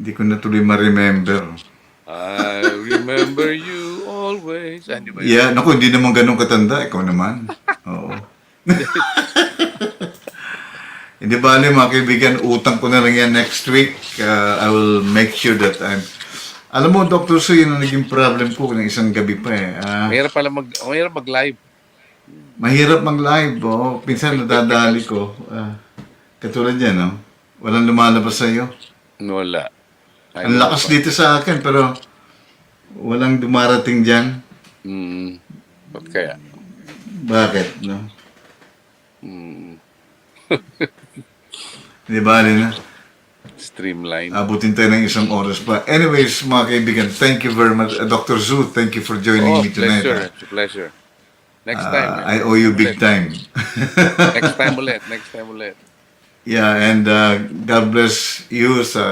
Hindi ko na tuloy ma-remember. I remember you always. Ano ba yun? Yeah, naku, hindi naman ganun katanda. Ikaw naman. Oo. Hindi bali mga kaibigan, utang ko na lang yan next week. I will make sure that Alam mo, Dr. Su, yun ang naging problem ko ng isang gabi pa Mahirap mag-live. Mahirap mag-live, Pinsan nadadali ko. Katulad yan, no? Walang lumalabas sa'yo. Wala. Ang lakas dito sa akin, pero walang dumarating dyan. Ba't kaya? Bakit, no? Di ba, na? Streamline. Abutin tayo ng isang oras pa. Anyways, mga kaibigan, thank you very much. Dr. Zu, thank you for joining me tonight. It's a pleasure. Next time. I owe you big time. Next time ulit. Yeah, and God bless you sa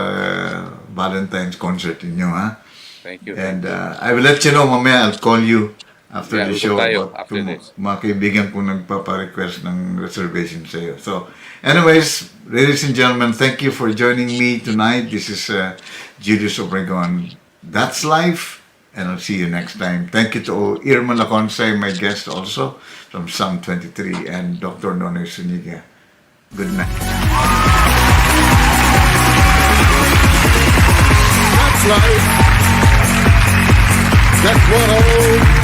Valentine's concert ninyo, ha? Thank you. And I will let you know, mamaya I'll call you after the show tayo, about after this. mga kaibigan kung nagpapa-request ng reservation sa iyo. So, anyways, ladies and gentlemen, thank you for joining me tonight. This is Julius Obregon. That's life, and I'll see you next time. Thank you to Irma Laconsay, my guest also from Psalm 23, and Dr. Nonoy Suniga. Good night. That's life. That's what old